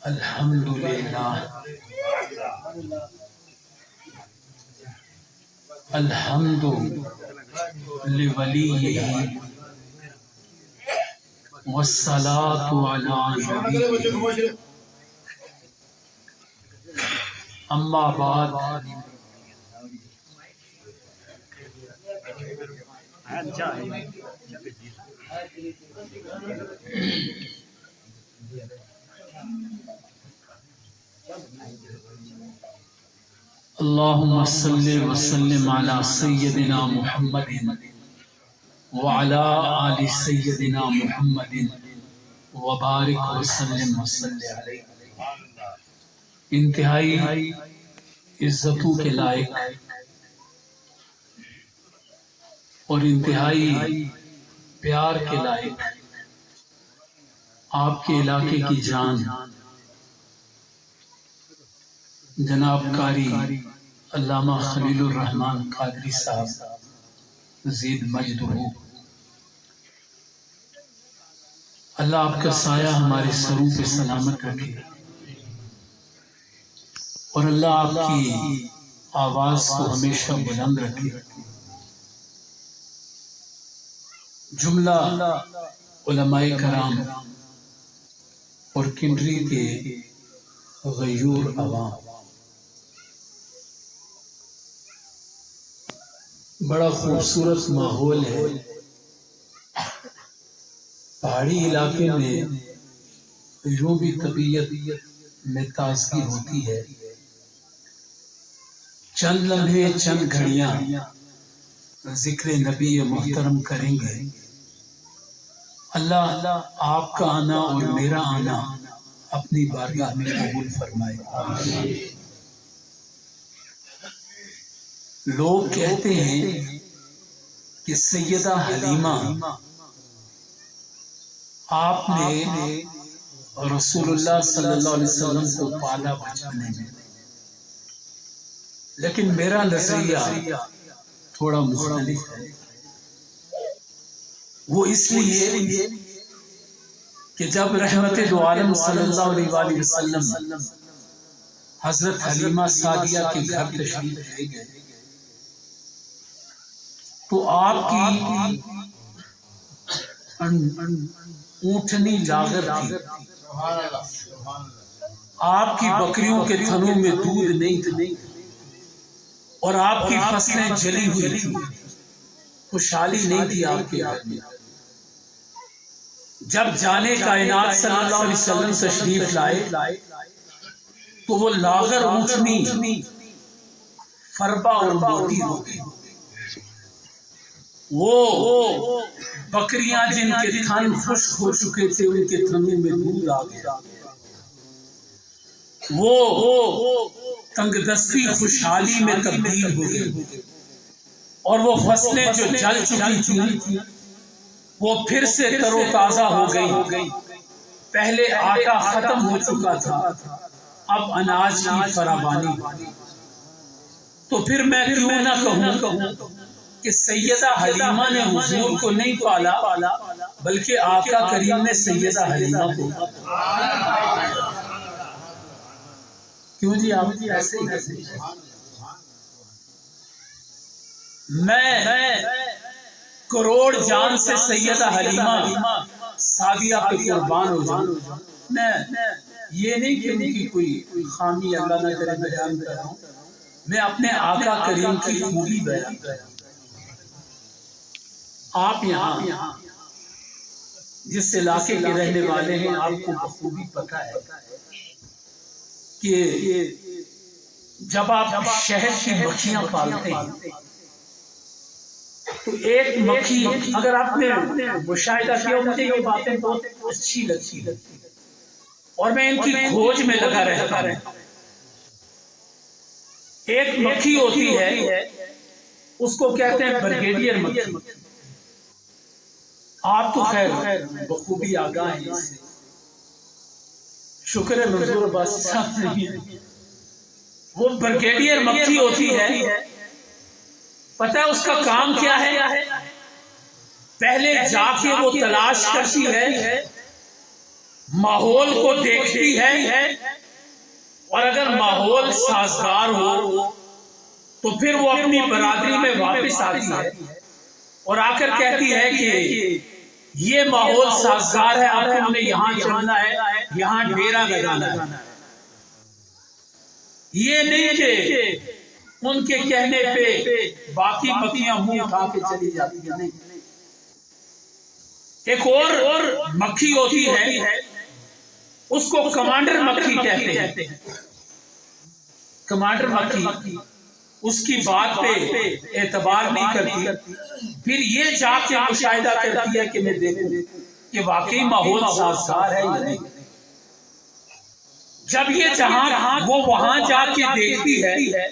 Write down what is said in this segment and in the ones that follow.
الحمدللہ الحمد لولیہ والصلاة علی نبیہ اما بعد اللہم صلی وسلم علی سیدنا محمد وعلی آل سیدنا محمد وبارک وسلم وصلی علیہ۔ انتہائی عزتوں کے لائق اور انتہائی پیار کے لائق آپ کے علاقے کی جان جناب قاری علامہ خلیل الرحمن قادری صاحب زید مجدہ، اللہ آپ کا سایہ ہمارے سروں پہ سلامت رکھے اور اللہ آپ کی آواز کو ہمیشہ بلند رکھے۔ جملہ علماء کرام اور کنڈری کے غیور عوام، بڑا خوبصورت ماحول ہے۔ پہاڑی علاقے میں یوں بھی طبیعت میں تازگی ہوتی ہے۔ چند لمحے چند گھڑیاں ذکر نبی محترم کریں گے۔ اللہ آپ کا آنا اور میرا آنا اپنی بارگاہ میں قبول فرمائے۔ لوگ کہتے ہیں کہ سیدہ حلیمہ آپ نے رسول اللہ صلی اللہ علیہ وسلم کو پالا بچپنے میں، لیکن میرا نظریہ تھوڑا مختلف ہے۔ وہ اس لیے کہ جب رحمت دو عالم صلی اللہ علیہ وآلہ وسلم حضرت حلیمہ سعدیہ کے گھر تشریف لے گئے تو آپ کی اونٹنی لاغر تھی، آپ کی بکریوں کے تھنوں میں دودھ نہیں تھا اور آپ کی فصلیں جلی ہوئی تھی، خوشحالی نہیں تھی آپ کے گھر میں۔ جب جانے کائنات صلی اللہ علیہ وسلم تشریف لائے تو وہ لاغر اونٹنی فربا اور موٹی ہو گئی۔ وہ بکریاں جن کے تھن خشک ہو چکے تھے ان کے تھنوں میں دودھ آ گیا۔ وہ تنگ دستی خوشحالی میں تبدیل ہو گئی اور وہ فصلیں جو جل چکی تھیں وہ پھر سے تر و تازہ ہو گئی۔ پہلے آٹا ختم ہو چکا تھا، اب اناج کی فراوانی۔ تو پھر میں کیوں نہ کہوں کہ سیدہ حلیمہ نے حضور کو نہیں پالا بلکہ آقا کریم نے سیدہ حلیمہ کو۔ کیوں جی آپ ایسے ہی کہتے ہیں؟ میں کروڑ جان سے سیدہ حلیمہ سعدیہ پہ قربان ہو جاؤں۔ میں یہ نہیں کہ ان کی کوئی خامی اللہ نہ کرے بیان کر رہا ہوں، میں اپنے آقا کریم کی خوبی بیان کر رہا ہوں۔ آپ یہاں جس علاقے کے رہنے والے ہیں آپ کو بخوبی پتہ ہے کہ جب آپ شہد کی مکھیاں پالتے ہیں تو ایک مکھی، اگر آپ نے مشاہدہ کیا مجھے یہ باتیں بہت اچھی لگتی اور میں ان کی کھوج میں لگا رہتا ہوں۔ ایک مکھی ہوتی ہے اس کو کہتے ہیں بریگیڈیئر مکھی۔ آپ تو خیر بخوبی آگاہ ہیں اس سے، شکر ہے منظور عباس صاحب نہیں ہے۔ وہ بریگیڈیئر مکھی ہوتی ہے، پتہ ہے اس کا کام کیا ہے؟ پہلے جا کے وہ تلاش کرتی ہے ماحول کو دیکھتی ہے اور اگر ماحول سازگار ہو تو پھر وہ اپنی برادری میں واپس آتی ہے اور آ کر کہتی ہے کہ یہ ماحول سازگار ہے، اب تم نے یہاں چلنا ہے، یہاں ڈیرا لگانا ہے۔ یہ نہیں کہ ان کے کہنے پہ باقی مکھیاں منہ اٹھا کے چلی جاتی ہیں، نہیں۔ ایک اور مکھی ہوتی ہے، اس کو کمانڈر مکھی کہتے ہیں۔ کمانڈر مکھی اس کی بات پہ اعتبار نہیں کرتی، پھر یہ جا کے مشاہدہ کرتی ہے کہ میں دیکھوں کہ واقعی ماحول سازگار ہے یا نہیں۔ جب یہ جہاں وہ وہاں جا کے دیکھتی ہے،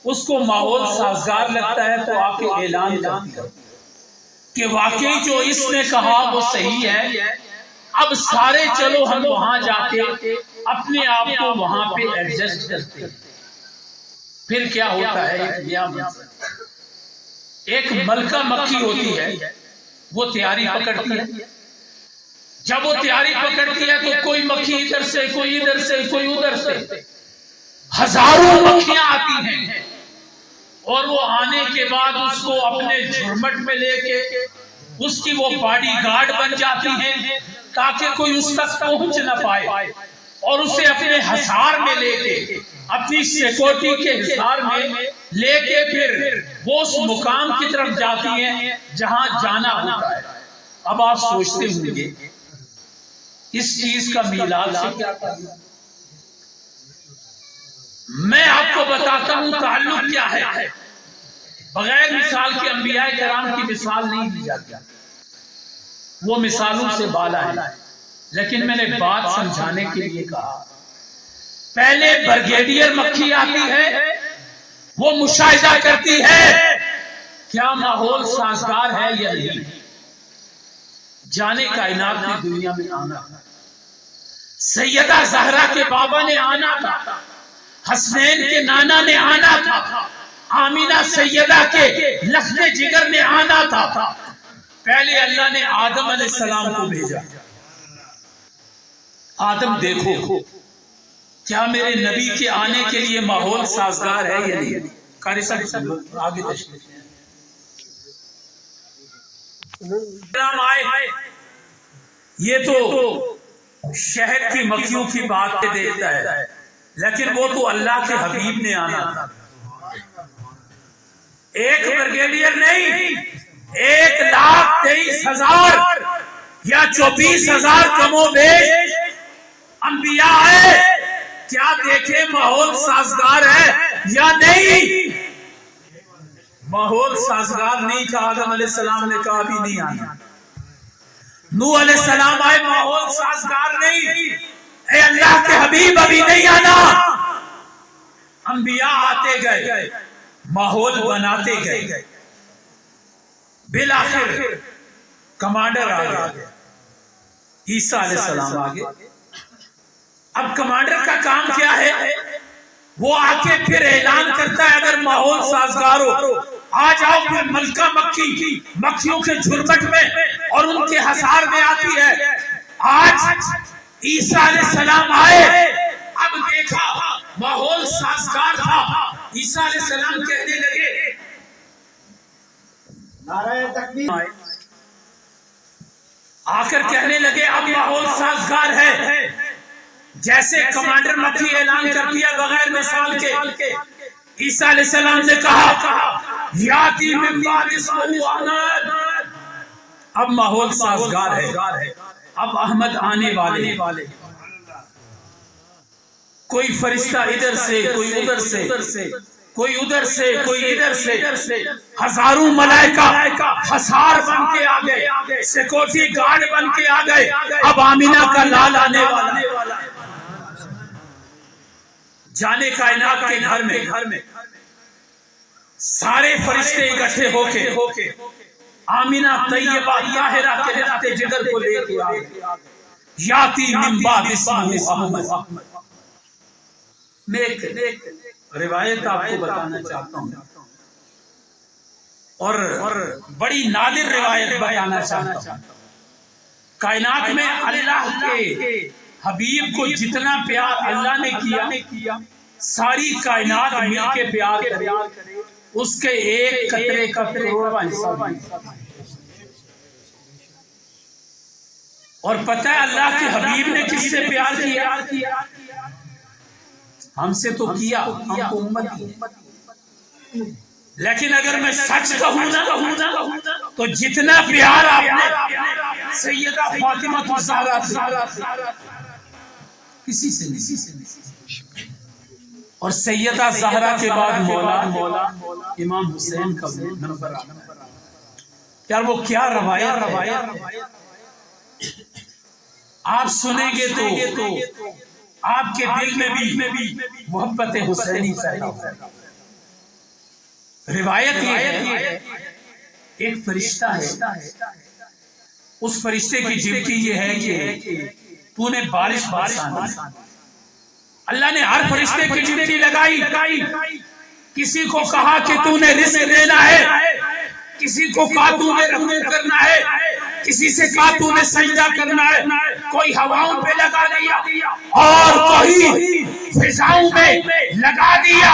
اس کو ماحول سازگار لگتا ہے تو آ کے اعلان کرتی ہے کہ واقعی جو اس نے کہا وہ صحیح ہے، اب سارے چلو ہم وہاں جا کے اپنے آپ کو وہاں پہ ایڈجسٹ کرتے ہیں۔ پھر کیا ہوتا ہے، ایک ملکہ مکھی ہوتی ہے، وہ تیاری پکڑتی ہے۔ جب وہ تیاری پکڑتی ہے تو کوئی مکھی ادھر سے، کوئی ادھر سے، کوئی ادھر سے، ہزاروں مکھیاں آتی ہیں اور وہ آنے کے بعد اس کو اپنے جھرمٹ میں لے کے اس کی وہ باڈی گارڈ بن جاتی ہیں تاکہ کوئی اس تک پہنچ نہ پائے، اور اسے اپنے حصار میں لے کے، اپنی سیکورٹی کے حصار میں لے کے پھر وہ اس مقام کی طرف جاتی ہیں جہاں جانا ہوتا ہے۔ اب آپ سوچتے ہوں گے اس چیز کا میلاد سے کیا تعلق؟ میں آپ کو بتاتا ہوں تعلق کیا ہے۔ بغیر مثال کے انبیاء کرام کی مثال نہیں دی جاتی، وہ مثالوں سے بالا ہے، لیکن میں نے بات سمجھانے کے لیے کہا۔ پہلے برگیڈیئر مکھی آتی ہے، وہ مشاہدہ کرتی ہے کیا ماحول سازگار ہے یا نہیں۔ جانے کائنات نے دنیا میں آنا تھا، سیدہ زہرا کے بابا نے آنا تھا، حسنین کے نانا نے آنا تھا، آمینہ سیدہ کے لخت جگر نے آنا تھا۔ پہلے اللہ نے آدم علیہ السلام کو بھیجا، آدم دیکھو کیا میرے نبی کے آنے کے لیے ماحول سازگار ہے یا نہیں۔ قاری صاحب آگے تشریف آئے، یہ تو شہر کی مکھیوں کی بات پہ دیکھتا ہے، لیکن وہ تو اللہ کے حبیب نے آنا تھا۔ ایک برگیڈیئر نہیں، 1,23,000 یا 24,000 کم و بیش انبیاء آئے، کیا دیکھے ماحول سازگار ہے یا نہیں۔ ماحول سازگار نہیں تھا، آدم علیہ السلام نے کہا بھی نہیں آنا۔ نوح علیہ السلام آئے، ماحول سازگار نہیں، اے اللہ کے حبیب ابھی نہیں آنا۔ انبیاء آتے گئے، ماحول بناتے گئے، بالآخر کمانڈر آ گیا، عیسیٰ علیہ السلام آ گئے۔ اب کمانڈر کا کام کیا ہے، وہ آ کے پھر اعلان کرتا ہے اگر ماحول سازگار ہو آ جاؤ۔ پھر ملکہ مکھی مکھیوں کے جھرمٹ میں اور ان کے حصار میں آتی ہے۔ آج عیسیٰ علیہ السلام آئے، اب دیکھا ماحول سازگار تھا، عیسیٰ علیہ السلام کہنے لگے نعرہ تکبیر، آ کر کہنے لگے اب ماحول سازگار ہے۔ جیسے کمانڈر مکھی اعلان کر دیا بغیر مثال کے، عیسیٰ علیہ السلام نے کہا یاتی من بعد اسمہ احمد، اب ماحول سازگار ہے، اب احمد آنے والے۔ کوئی فرشتہ ادھر سے، کوئی ادھر سے، کوئی ادھر سے، کوئی ادھر سے، ہزاروں ملائکہ حصار بن کے آ گئے، سیکورٹی گارڈ بن کے آ گئے۔ اب آمینہ کا لال آنے والا، جانے کائنات کے گھر میں سارے فرشتے اکٹھے ہو کے آمینہ طیبہ طاہرہ کے لخت جگر کو لے کے آئے، یاتی من بعد اسمہ احمد۔ میں ایک روایت آپ کو بتانا چاہتا ہوں اور بڑی نادر روایت بتانا چاہتا ہوں۔ کائنات میں اللہ کے حبیب کو جتنا پیار اللہ نے کیا ساری کائنات مل کے پیار کرے اس کے ایک قطرے کا کروڑواں حصہ. اور پتہ ہے اللہ کے حبیب نے کس سے پیار کیا؟ ہم سے تو کیا، ہم کو امت کی. لیکن اگر میں سچ کہوں نا تو جتنا پیار آپ نے سیدہ فاطمہ الزہرا سے کسی سے نہیں. اور سیدہ زہرا کے بعد مولا امام حسین کا نمبر. یار وہ کیا روایت آپ سنیں گے تو آپ کے دل میں بھی محبت حسینی پیدا ہوگی. روایت یہ ہے ایک فرشتہ ہے، اس فرشتے کی ڈیوٹی یہ ہے کہ تو نے بارش برسانی. اللہ نے ہر فرشتے کی ڈیوٹی لگائی. کسی کو کہا کہ تو نے رزق دینا ہے، کسی کو کہا تو نے رحمت کرنا ہے، کسی سے کہا تو نے سجدہ کرنا ہے. کوئی ہواؤں پہ لگا دیا اور کوئی فضاؤں میں لگا دیا.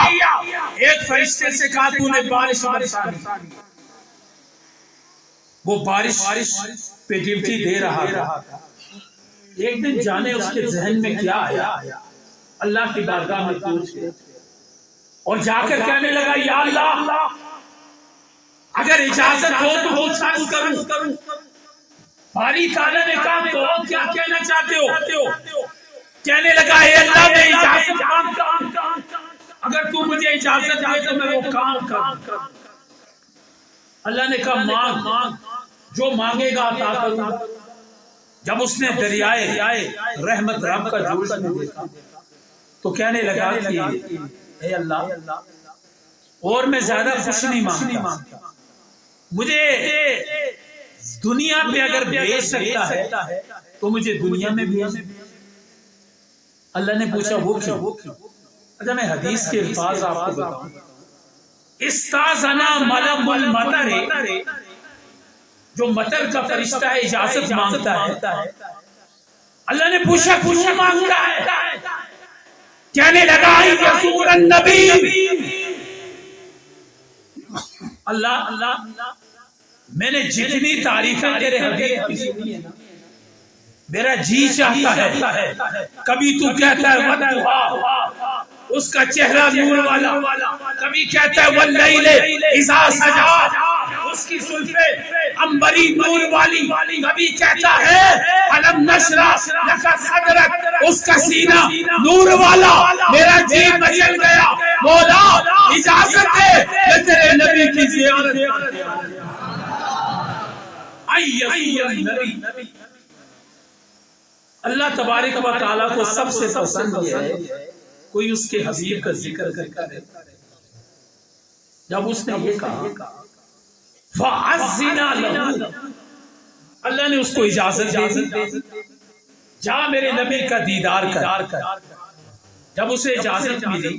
ایک فرشتے سے کہا تو نے بارش برسانی. وہ بارش پہ ڈیوٹی دے رہا تھا. ایک دن جانے اس کے ذہن میں کیا آیا، اللہ کی بارگاہ میں پہنچ گیا اور جا کر کہنے لگا یا اللہ اگر اجازت ہو تو پوچھتاچھ کروں. باری تعالیٰ نے کہا تو کیا کہنا چاہتے ہو؟ کہنے لگا اے اللہ میں اجازت مانگتا ہوں، اگر تو مجھے اجازت دے تو میں وہ کام کروں. اللہ نے کہا مانگ، جو مانگے گا عطا کروں گا. جب اس نے دریائے رحمت رب کا جوش میں دیکھا تو کہنے لگا کہ اے اللہ اور میں زیادہ کچھ نہیں مانگتا، مجھے دنیا پہ اگر بھیج سکتا ہے تو مجھے دنیا میں بھیج. اللہ نے پوچھا وہ کیوں؟ اچھا میں حدیث کے الفاظ آپ کو بتاؤں. استاذنا ملک المطر، جو مطر کا فرشتہ ہے اجازت مانگتا ہے. اللہ نے پوچھا کیوں مانگتا ہے؟ کہنے لگا یزور النبی. اللہ میں نے جتنی تعریفیں تیرے حبیب کی سنی ہے نا میرا جی چاہتا ہے کبھی تو کہتا ہے ودھا اس کا چہرہ نور والا، کبھی کہتا ہے واللیل اذا سجا اس کی زلفیں عنبری نور والی، کبھی کہتا ہے الم نشرح لک صدرک اس کا سینہ نور والا. میرا جی مچل گیا، مولا اجازت دے کہ تیرے نبی کی زیارت کروں. نبی اللہ تبارک و تعالیٰ کو سب سے پسند یہ ہے کوئی اس کے حبیب کا ذکر کرے. جب اس نے یہ کہا فَعَزِّنَا لَهُ، اللہ نے اس کو اجازت دی جا میرے نبی کا دیدار کر. جب اسے اجازت ملی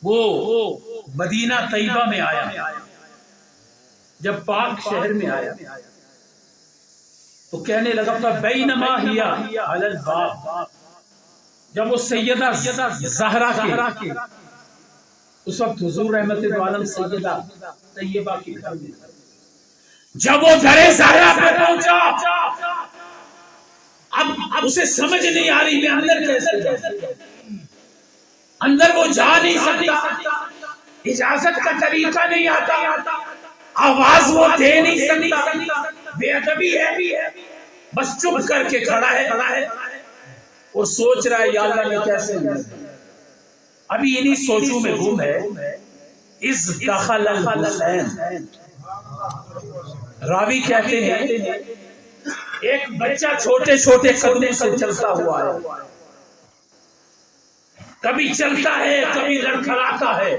وہ مدینہ طیبہ میں آیا. جب پاک شہر میں آیا تو کہنے لگا فَبَيْنَمَا هِيَ عَلَى الْبَابِ، جب وہ سیدہ زہرا کے اس وقت حضور رحمت عالم سیدہ طیبہ کی گھر میں جب وہ گھر زہرا پہ پہنچا اب اسے سمجھ نہیں آ رہی میں اندر کیسے جاؤں. اندر وہ جا نہیں سکتا، اجازت کا طریقہ نہیں آتا، آواز وہ دے نہیں سکتا، بے ادبی ہے، بس چپ کر کے کھڑا ہے اور سوچ رہا ہے یا اللہ میں کیسے ہوں. ابھی انہی سوچوں میں گم ہے. اذ دخل الحسین، راوی کہتے ہیں ایک بچہ چھوٹے چھوٹے قدموں سے چلتا ہوا ہے، کبھی چلتا ہے کبھی لڑکھڑاتا ہے.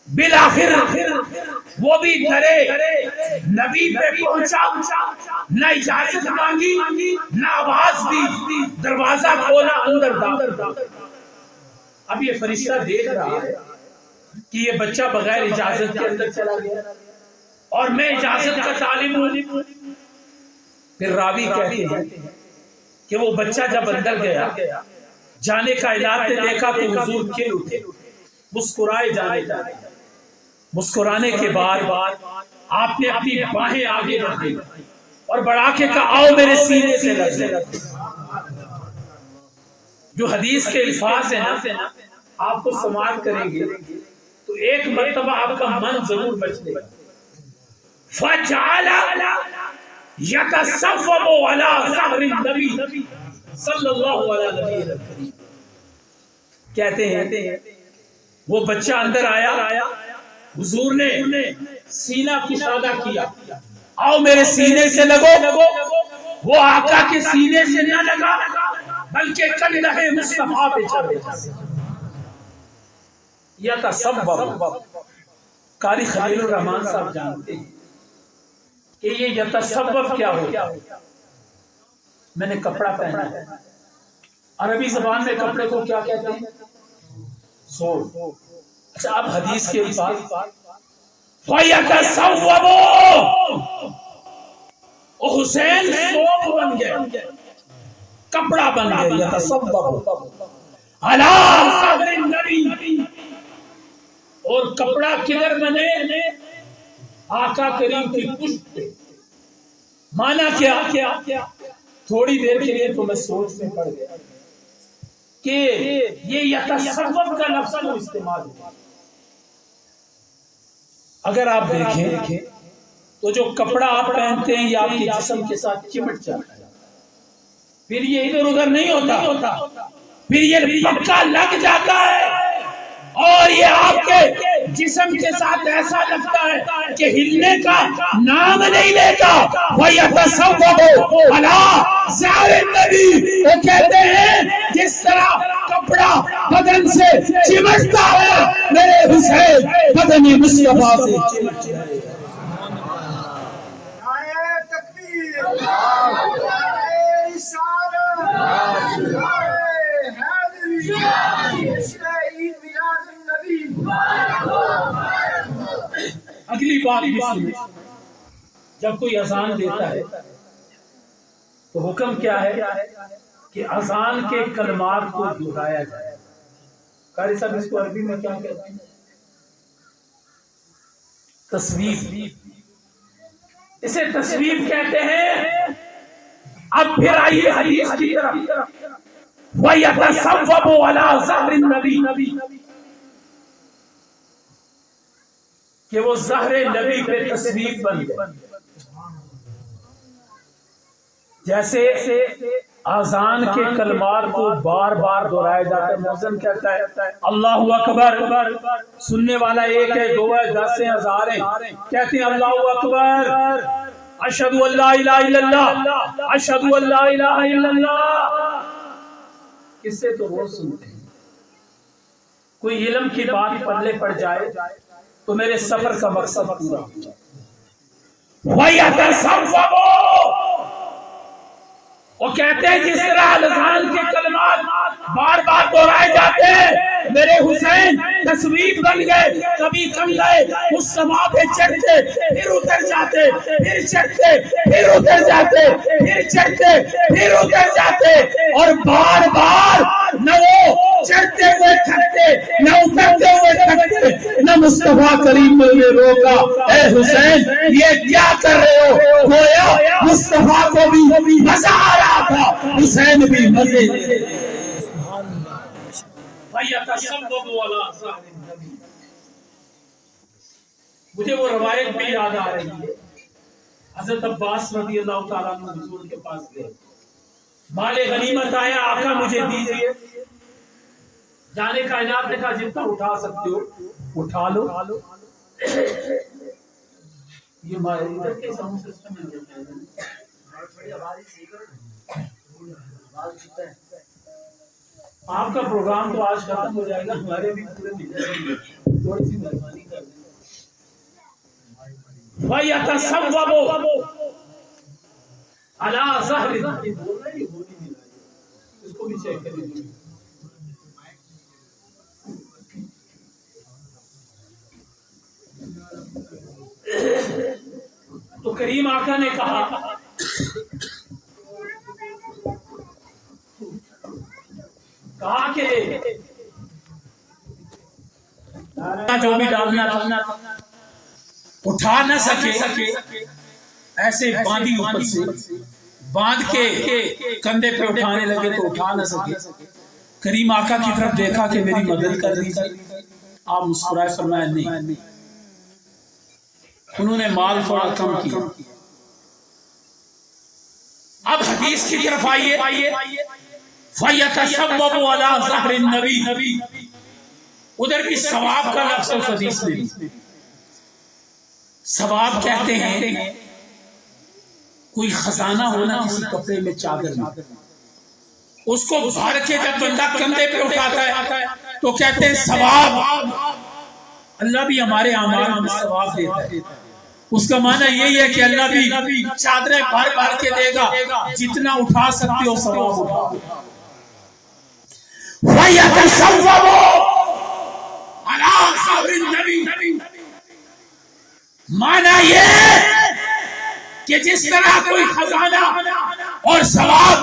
بالآخر وہ بھی گھرے نبی پہ پہنچا، نہ اجازت مانگی نہ آواز دی، دروازہ کھولا اندر داخل. اب یہ فرشتہ دیکھ رہا ہے کہ یہ بچہ بغیر اجازت کے اندر چلا گیا اور میں اجازت کا طالب ہوں. پھر راوی کہتے ہیں کہ وہ بچہ جب اندر گیا، جانے کا اعلان نے دیکھا تو حضور کھل اٹھے، مسکرائے جانے لگے۔ مسکرانے کے بعد آپ نے اپنی باہیں آگے بڑھائی اور بڑھا کے کہا آؤ میرے سینے سے لگ۔ جو حدیث کے الفاظ ہیں نا آپ کو سماعت کریں گے تو ایک مرتبہ آپ کا من ضرور بچے گا۔ فَجَعَلَ يَتَصَوَّبُ عَلَى ظَهْرِ النَّبِيِّ صلی اللہ علیہ وسلم۔ کہتے ہیں وہ بچہ اندر آیا، حضور نے سینہ کشادہ کیا، آؤ میرے سینے سے لگو۔ وہ آقا کے سینے سے نہ لگا بلکہ کندھے مصطفیٰ پہ چڑھ گیا۔ یتصوب، قاری خلیل الرحمن صاحب جانتے ہیں کہ یہ یتصوب کیا ہوتا ہے۔ میں نے کپڑا پہنا ہے، عربی زبان میں کپڑے کو کیا کہتے ہیں؟ سوڑ۔ اچھا اب حدیث کے الفاظ فَيَتَصَوَّبُ، حسین سوب بن گئے، کپڑا بن گئے۔ یتصوب علی ظہر النبی، اور کپڑا کدھر بنے؟ آقا کریم کی پشت پہ۔ مانا کیا؟ تھوڑی دیر کے لیے تو میں سوچ میں پڑ گیا کہ یہ یتصوب کا لفظ کیوں استعمال ہوا۔ اگر آپ دیکھیں تو جو کپڑا آپ پہنتے ہیں یہ آپ کے جسم کے ساتھ چمٹ جاتا ہے، پھر یہ ادھر ادھر نہیں ہوتا، پھر یہ پکا لگ جاتا ہے اور یہ آپ کے جسم کے ساتھ ایسا لگتا ہے کہ ہلنے کا نام نہیں لیتا۔ وَيَتَصَوَّبُ عَلَى ظَهْرِ النَّبِيِّ، وہ کہتے ہیں جس طرح کپڑا بدن سے چمٹتا ہے میرے حسین بدن مصطفیٰ سے چمٹ جائے۔ نعرہ تکبیر، نعرہ رسالت، نعرہ حیدری، جشن عید میلاد النبی۔ اگلی بات جب کوئی اذان دیتا ہے تو حکم کیا ہے کہ اذان کے کلمات کو دہرایا جائے۔ قاری صاحب اس کو عربی میں کیا کہتے ہیں؟ تصویب، اسے تصویب کہتے ہیں۔ اب پھر آئیے حدیث کی طرف، وَيَتَصَوَّبُ عَلَى ظَهْرِ النَّبِيِّ، کہ وہ ظہر نبی پہ تصویب بن گئے۔ جیسے اذان کے کلمات کو بار بار دہرایا جاتا ہے، مؤذن کہتا ہے اللہ اکبر، سننے والا ایک ہے، دو ہے، 10 ہیں، 1000 ہیں، کہتے ہیں اللہ اکبر، اشہد ان لا الہ الا اللہ، اشہد ان لا الہ الا اللہ۔ کس سے تو وہ سنتے ہیں۔ کوئی علم کی بات پلے پڑ جائے تو میرے سفر کا مقصد پورا ہو جائے۔ وَيَتَصَوَّبُ، وہ کہتے ہیں جس طرح اذان کے کلمات بار بار دہرائے جاتے ہیں میرے حسین تصویب بن گئے، کبھی کندھے مصطفیٰ پہ چڑھتے پھر اتر جاتے، پھر چڑھتے پھر اتر جاتے، پھر چڑھتے پھر اتر جاتے، اور بار بار نہ وہ چڑھتے ہوئے تھکتے نہ اترتے ہوئے تھکتے، نہ مصطفیٰ کریم نے روکا اے حسین یہ کیا کر رہے ہو؟ گویا مصطفیٰ کو بھی مزہ آ رہا تھا، حسین بھی مزے لے رہے تھے۔ فَيَتَصَوَّبُ عَلَى ظَهْرِ النَّبِيِّ۔ مجھے وہ روایت بھی یاد آ رہی ہے، حضرت عباس رضی اللہ تعالیٰ عنہ حضور کے پاس گئے، مال غنیمت آیا، آقا مجھے دیجئے۔ جانے کا عنایت نے کہا جتنا اٹھا سکتے ہو اٹھا لو۔ یہ ادھر کے ساؤنڈ سسٹم میں آپ کا پروگرام تو آج ختم ہو جائے گا، ہمارے بھی پورے مل جائیں گے، تھوڑی سی مہربانی کر دیں۔ وَيَتَصَوَّبُ عَلَى ظَهْرِ، اس کو بھی چیک کریں۔ تو کریم آقا نے کہا کہا کہ جو بھی ڈالنا اٹھا نہ سکے، ایسے باندھی اوپر سے باندھ کے کندھے پہ اٹھانے لگے تو اٹھا نہ سکے۔ کریم آقا کی طرف دیکھا کہ میری مدد کر دیجیے، آپ مسکرائے، فرمایا نہیں۔ انہوں نے مال تھوڑا کم کیا۔ اب حدیث کی طرف آئیے، فَيَتَسَوَّبُ عَلَى ظَهْرِ النَّبِيِّ، ادھر بھی ثواب کا لفظ اس حدیث میں۔ ثواب کہتے ہیں کوئی خزانہ ہونا کسی کپڑے میں، چادر میں، اس کو بھر کے جب بندہ کندھے پہ اٹھاتا ہے تو کہتے ہیں ثواب۔ اللہ بھی ہمارے اعمال میں ثواب دیتا ہے۔ اس کا معنی یہی ہے کہ اللہ بھی چادریں بھر بھر کے دے گا، جتنا اٹھا سکتے ہو ثواب اٹھاؤ۔ وَيَتَسَوَّبُ عَلَى ظَهْرِ النَّبِيِّ، معنی یہ کہ جس طرح کوئی خزانہ اور ثواب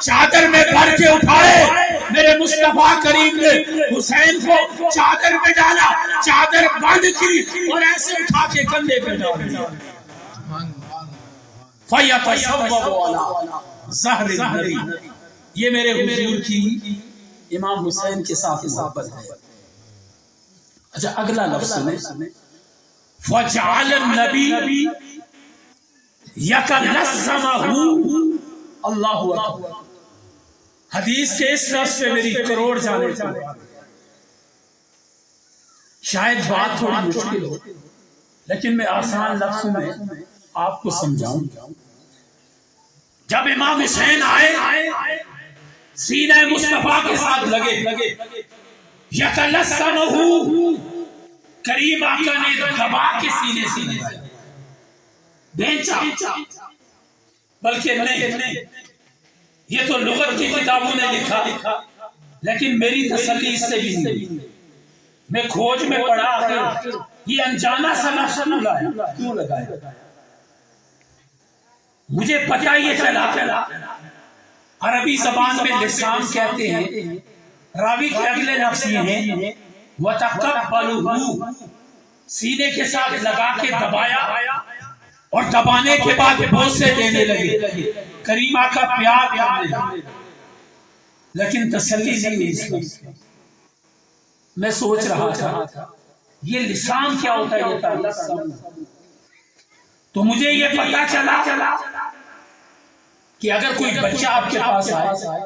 چادر میں بھر کے اٹھائے، میرے مصطفیٰ کریم نے حسین کو چادر میں ڈالا، چادر بند کی اور ایسے اٹھا کے کندھے پہ ڈال دیا۔ فَيَتَسَوَّبُ عَلَى ظَهْرِ النَّبِيِّ، یہ میرے حضور کی امام حسین کے ساتھ محبت ہے۔ اچھا اگلا لفظ سنیں، فَجَعَلَ النَّبِيُّ يَتَلَسَّمُهُ، اللہ اکبر۔ حدیث کے اس لفظ سے میری کروڑ جانے چاہے۔ شاید بات تھوڑی مشکل ہو لیکن میں آسان لفظ میں آپ کو سمجھاؤں۔ جب امام حسین آئے سینہ مصطفیٰ کے ساتھ لگے، یتلسمہ، کریم آقا نے دبا کے سینے سے لگایا، بھینچا، بلکہ نہیں، یہ تو لغت کی کتابوں نے لکھا، لیکن میری تسلی اس سے بھی نہیں۔ میں کھوج میں پڑھا کہ یہ انجانا سا لفظ کیوں لگایا، مجھے پتہ یہ چلا عربی زبان میں لسان کہتے ہیں، راوی کے اگلے لفظ یہ ہیں وَتَقَبَّلُهُ، سینے کے ساتھ لگا کے دبایا اور دبانے کے بعد بوسے دینے لگے، کریم آقا پیار کرنے لگے، لیکن تسلی نہیں ہوئی۔ میں سوچ رہا تھا یہ لسان کیا ہوتا ہے، یہ تلسم، تو مجھے یہ پتا چلا کہ اگر کوئی بچہ آپ کے پاس آئے،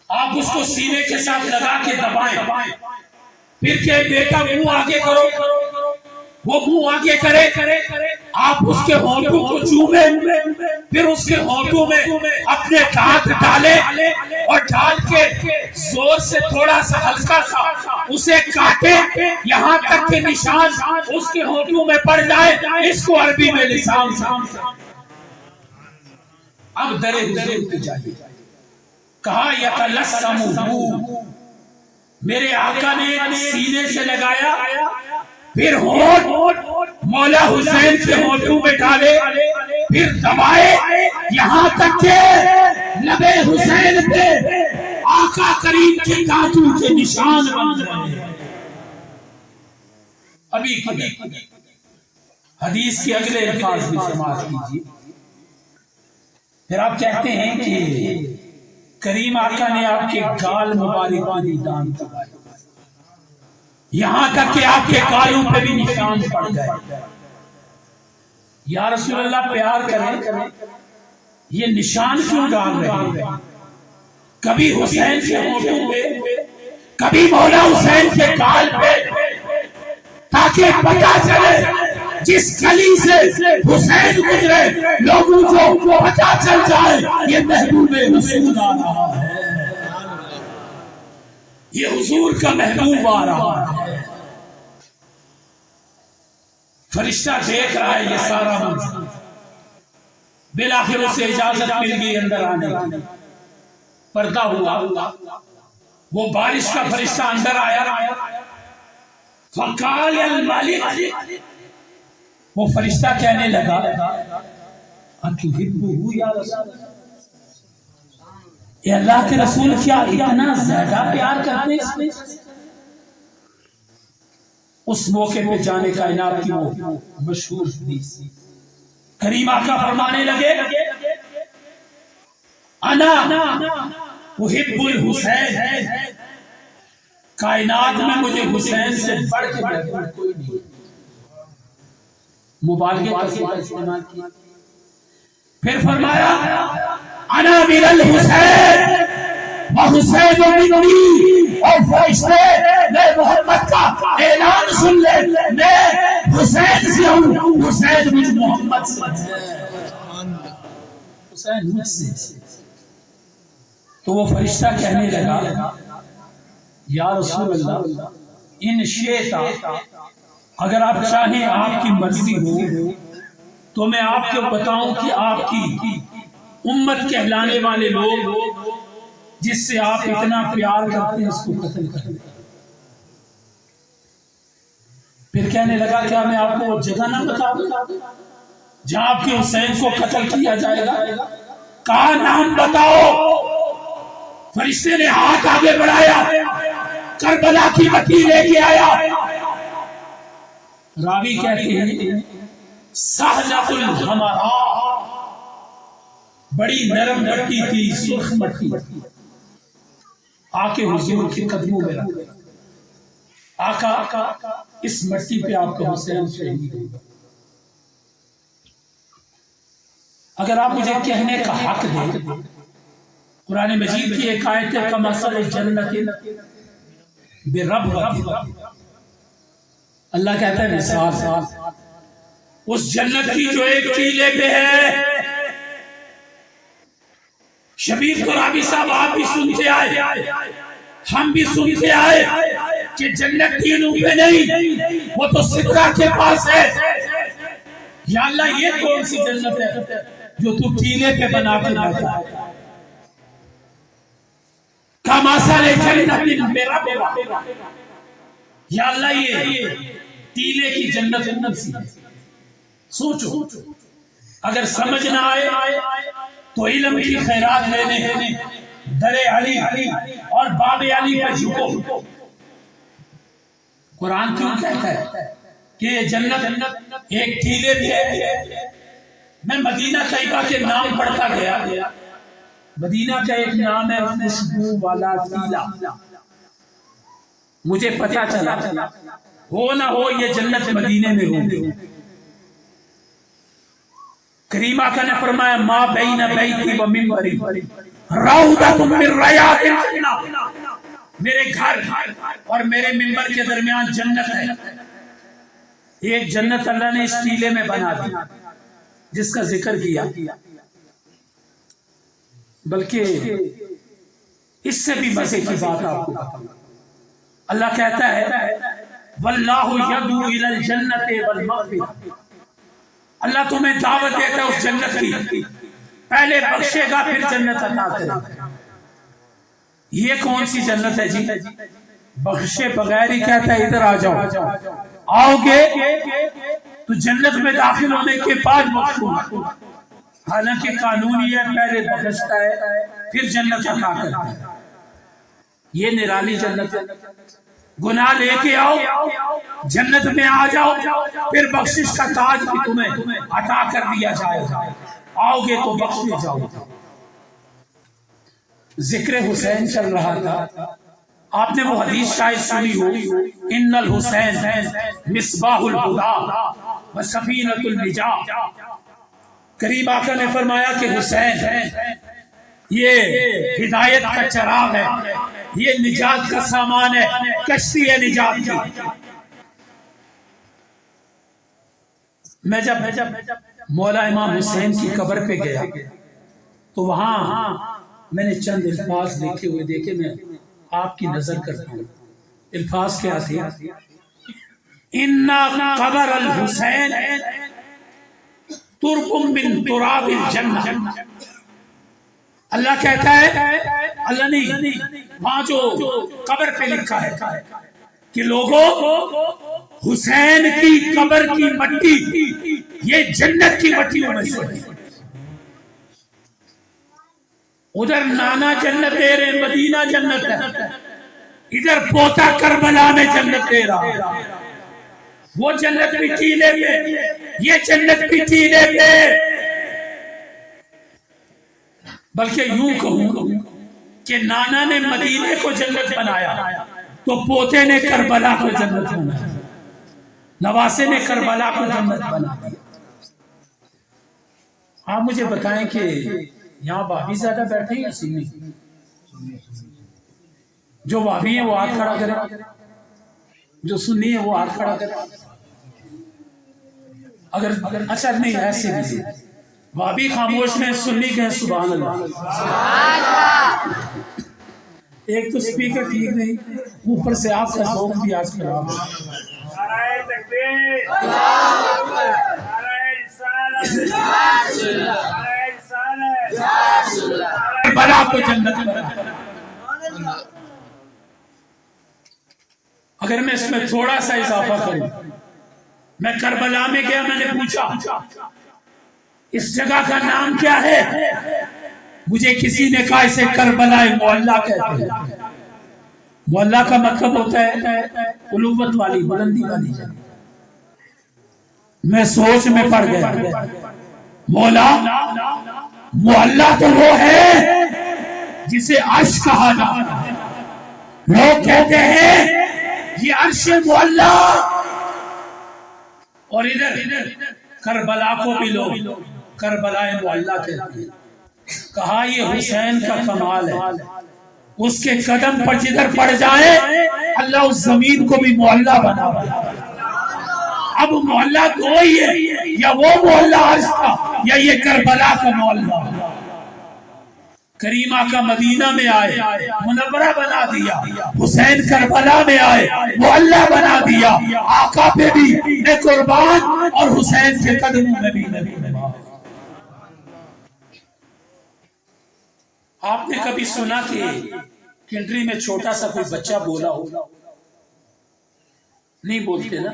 آپ اس کو سینے کے ساتھ لگا کے دبائیں، پھر کہ بیٹا منہ آگے کرو، وہ منہ آگے کرے، آپ اس کے ہونٹوں کو چومیں، پھر اس کے ہونٹوں میں اپنے دانت ڈالے اور ڈال کے زور سے تھوڑا سا ہلکا سا اسے کاٹے یہاں تک کہ نشان اس کے ہونٹوں میں پڑ جائے، اس کو عربی میں لسان۔ اب در حضور کی جائے، کہا یتلسمہ، میرے آقا نے سینے سے لگایا، پھر ہونٹ مولا حسین کے ہونٹوں میں ڈالے، پھر دبائے یہاں تک کہ لب حسین پہ آقا کریم کے دانتوں کے نشان بن رہے ہیں۔ ابھی حدیث کے اگلے الفاظ بھی سماعت کیجیے۔ پھر آپ کہتے ہیں کہ کریم آقا نے آپ کے گال مبارک پر بھی دان دبائے، یہاں تک کہ آپ کے گالوں پہ بھی نشان پڑ گئے۔ یا رسول اللہ پیار کریں، یہ نشان کیوں ڈال رہے ہیں؟ کبھی حسین کے ہونٹوں پہ، کبھی مولا حسین کے گال پہ، تاکہ پتہ چلے جس گلی سے حسین گزرے لوگوں کو پتہ چل جائے یہ محبوب رسول آ رہا ہے، یہ حضور کا محبوب آ رہا ہے۔ فرشتہ دیکھ رہا ہے یہ سارا منظر، بالآخر اسے اجازت مل گئی اندر آنے کی، پردہ ہوا، وہ بارش کا فرشتہ اندر آیا، فقال الملک، وہ فرشتہ کہنے لگا اتحبہ یا رسول اللہ، یہ اللہ کے رسول کیا اتنا زیادہ پیار کرتے ہیں؟ اس موقع پہ جانے کائنات کی وہ مشہور حدیث کریم آقا فرمانے لگے انا محب الحسین، کائنات میں مجھے حسین سے بڑھ کے محبوب کوئی نہیں۔ مبالغے کا صیغہ استعمال کیا۔ پھر فرمایا انا من الحسین وحسین منی، اور فرشتے میں محمد کا اعلان سن لے، میں حسین سے ہوں، حسین مجھ محمد سے ہے، حسین مجھ سے۔ تو وہ فرشتہ کہنے لگا یا رسول اللہ ان شئتا، اگر آپ چاہیں آپ کی مرضی ہو تو میں آپ کو بتاؤں کہ آپ کی امت کہلانے والے لوگ جس سے آپ اتنا پیار کرتے ہیں اس کو قتل کر دیں۔ پھر کہنے لگا کیا میں آپ کو وہ جگہ نہ بتا دوں جہاں آپ کے حسین کو قتل کیا جائے گا؟ کہا نام بتاؤ۔ فرشتے نے ہاتھ آگے بڑھایا، کربلا کی مٹی لے کے آیا۔ راوی کہتے ہیں سہلۃ الحمراء، بڑی نرم مٹی تھی، سرخ مٹی، آکے حضور کے قدموں میں رکھ، آقا اس مٹی پہ آپ کا حسین شہید ہوگا۔ اگر آپ مجھے کہنے کا حق دیں، قرآن مجید کی ایک آیت ہے کمثل جنت بربوۃ، اللہ کہتا ہے مثال اس جنت کی جو ایک ٹیلے پہ ہے۔ شبیر قرابی صاحب آپ بھی سنتے آئے، ہم بھی سنتے آئے کہ جنت ٹیلوں پہ نہیں، وہ تو سدرہ کے پاس ہے۔ یا اللہ یہ کون سی جنت ہے جو تو ٹیلے پہ بنا کے بیٹھا ہے؟ کمثل جنت بربوۃ، یا اللہ یہ ٹیلے کی جنت سی۔ سوچو اگر سمجھ نہ آئے تو علم کی خیرات لینے در علی اور باب علی پر جھکو۔ قرآن کیوں کہتا ہے کہ یہ جنت ایک ٹیلے بھی ہے؟ میں مدینہ طیبہ کے نام پڑھتا گیا، مدینہ کا ایک نام ہے خوشبو والا ٹیلا۔ مجھے پتا چلا ہو نہ ہو یہ جنت مدینے میں ہوگی۔ کریم آقا نے فرمایا ما بین بیتی و منبری روضۃ من ریاض الجنہ، میرے گھر اور میرے منبر کے درمیان جنت ہے۔ ایک جنت اللہ نے اس ٹیلے میں بنا دی جس کا ذکر کیا، بلکہ اس سے بھی مزے کی بات آپ کو بتاؤں۔ اللہ کہتا ہے واللہ یدعو الی الجنۃ والمغفرۃ، اللہ تمہیں دعوت دیتا ہے اس جنت کی، پہلے بخشے گا پھر جنت عطا کرے گا۔ یہ کون سی جنت ہے جی؟ بخشے بغیر ہی کہتا ہے ادھر آ جاؤ، آؤ گے تو جنت میں داخل ہونے کے بعد بخشوں گا۔ حالانکہ قانون یہ ہے پہلے بخشتا ہے پھر جنت عطا کرتا ہے۔ یہ نرالی جنت ہے، گناہ لے کے آؤ جنت میں آ جاؤ، پھر بخشش کا تاج بھی تمہیں عطا کر دیا جائے گا، آؤ گے تو بخشے جاؤ گے۔ ذکر حسین چل رہا تھا، آپ نے وہ حدیث شاید سنی ہو ان الحسین مصباح الہدی و سفینۃ النجاہ۔ کریم آقا نے فرمایا کہ حسین یہ ہدایت کا چراغ ہے، یہ نجات کا سامان ہے، کشتی ہے نجات کی۔ میں جب مولا امام حسین کی قبر پہ گیا تو وہاں میں نے چند الفاظ لکھے ہوئے دیکھے، میں آپ کی نظر کرتا ہوں۔ الفاظ کیا تھے؟ اِنَّا قبر الحسین ترب من تراب الجنہ۔ اللہ کہتا ہے، اللہ نے وہاں جو قبر پہ لکھا ہے کہ لوگوں حسین کی قبر کی مٹی یہ جنت کی مٹیوں میں سے ہے۔ ادھر نانا جنت دے رہے، مدینہ جنت ہے، ادھر پوتا کربلا میں جنت دے رہا، وہ جنت بھی ٹیلے پہ، یہ جنت بھی ٹیلے پہ۔ بلکہ یوں کہوں کہ نانا نے مدینے کو جنت بنایا تو پوتے نے کربلا کو جنت بنایا، نواسے نے کربلا کو جنت بنا دیا۔ آپ مجھے بتائیں کہ یہاں وہابی زیادہ بیٹھے ہیں یا سنی؟ جو وہابی ہیں وہ ہاتھ کھڑا کریں، جو سنی ہیں وہ ہاتھ کھڑا کریں۔ اگر اچھا نہیں ایسے بھی وہابی خاموش میں، سنی کہیں سبحان اللہ۔ ایک تو سپیکر ٹھیک نہیں، اوپر سے آپ کا ذوق بھی آج خراب ہے۔ نعرہ تکبیر، اللہ اکبر، نعرہ رسالت، نعرہ رسالت، بلا کو جنت بنا۔ اگر میں اس میں تھوڑا سا اضافہ کروں، میں کربلا میں گیا، میں نے پوچھا اس جگہ کا نام کیا ہے؟ مجھے کسی نے کہا اسے کربلا معلیٰ کہتے ہیں۔ معلیٰ کا مطلب ہوتا ہے علوت والی، بلندی والی جگہ۔ میں سوچ میں پڑ گیا، مولا معلیٰ تو وہ ہے جسے عرش کہا جاتا ہے، لوگ کہتے ہیں یہ عرش معلیٰ، اور ادھر کربلا کو بھی لوگ کربلا معلیٰ کہتے ہیں۔ کہا یہ حسین کا کمال ہے، اس کے قدم پر جدھر پڑ جائے اللہ اس زمین کو بھی معلیٰ بنا۔ اب معلیٰ تو ہی ہے، یا وہ معلیٰ عرش کا یا یہ کربلا کا معلیٰ۔ کریمہ کا مدینہ میں آئے منورہ بنا دیا، حسین کربلا میں آئے معلیٰ بنا دیا۔ آقا پہ بھی میں قربان اور حسین کے قدموں میں بھی نبی بنا۔ آپ نے کبھی سنا کہ کنٹری میں چھوٹا سا کوئی بچہ بولا ہو؟ نہیں بولتے نا،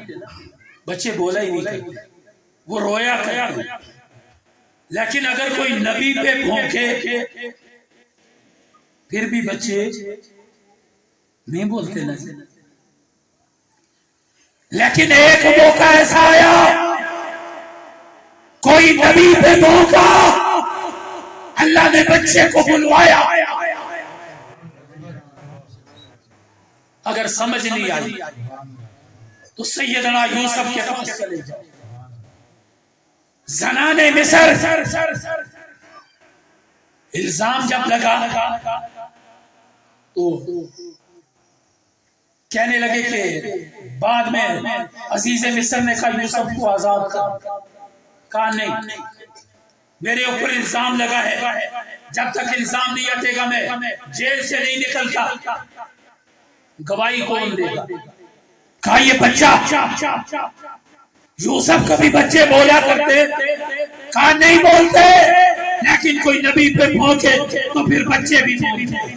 بچے بولا ہی نہیں کرتے، وہ رویا کرتے۔ لیکن اگر کوئی نبی پہ بھونکے پھر بھی بچے نہیں بولتے نا۔ لیکن ایک موقع ایسا آیا، کوئی نبی پہ بھونکا، اللہ نے بچے کو بلوایا۔ اگر سمجھ نہیں آئی تو سیدنا یوسف کے پاس چلے جاؤ۔ زنان مصر الزام جب لگا تو کہنے لگے کہ بعد میں عزیز مصر نے کہا یوسف کو آزاد کر، کہا نہیں، میرے اوپر الزام لگا ہے، جب تک الزام نہیں ہٹے گا میں جیل سے نہیں نکلتا۔ گواہی کون دے گا؟ کہا یہ بچہ، یوسف کبھی بچے بولا کرتے؟ کہا نہیں بولتے، لیکن کوئی نبی پہ پہنچے تو پھر بچے بھی بولتے۔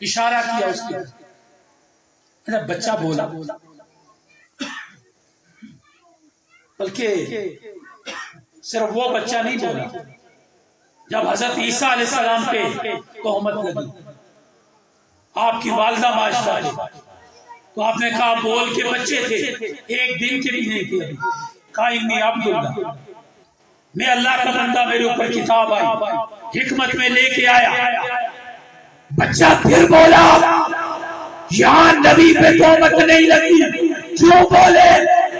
اشارہ کیا اس کے، بچہ بولا، بلکہ صرف وہ بچہ نہیں بولا۔ جب حضرت عیسیٰ علیہ السلام پہ تہمت لگی، آپ کی والدہ ماجدہ نے، تو آپ نے کہا بول کے بچے تھے، ایک دن کے بھی نہیں تھے، کہا انی عبداللہ، میں اللہ کا بندہ، میرے اوپر کتاب آئی، حکمت میں لے کے آیا۔ بچہ پھر بولا یہاں نبی پہ تہمت نہیں لگی، کیوں بولے؟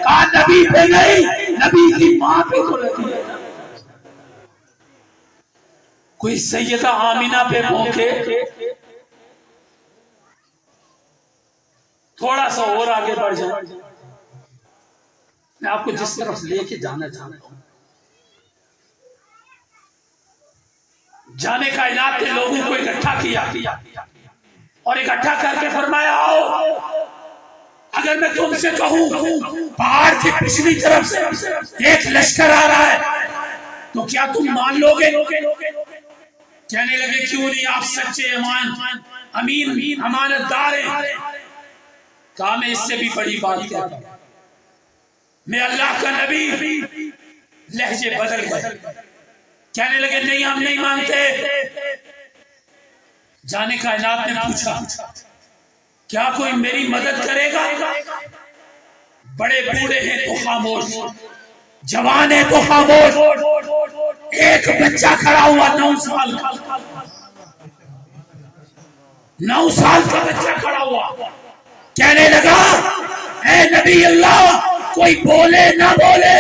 کہا نبی پہ نہیں، نبی کی ماں پہ تو لگی۔ کوئی سیدہ آمینہ پہ بھونکے، تھوڑا سا اور آگے بڑھ جائیں، میں آپ کو جس طرف لے کے جانا چاہتا ہوں، جانے کا اعلان نے لوگوں کو اکٹھا کیا اور اکٹھا کر کے فرمایا آؤ، اگر میں تم سے کہوں پہاڑ کی پچھلی طرف سے ایک لشکر آ رہا ہے تو کیا تم مان لو گے؟ کہنے لگے کیوں نہیں، آپ سچے امین امانت دار ہیں۔ کہا میں اس سے بھی بڑی بات کہتا ہوں، میں اللہ کا نبی لہجے بدل گئے، کہنے لگے نہیں ہم نہیں مانتے۔ جانے کائنات نے پوچھا کیا کوئی میری مدد کرے گا؟ بڑے بوڑھے ہیں تو خاموش، جوان ہے تو خاموش، ایک بچہ کھڑا ہوا 9 سال کا، 9 سال کا بچہ کھڑا ہوا، کہنے لگا اے نبی اللہ کوئی بولے نہ بولے،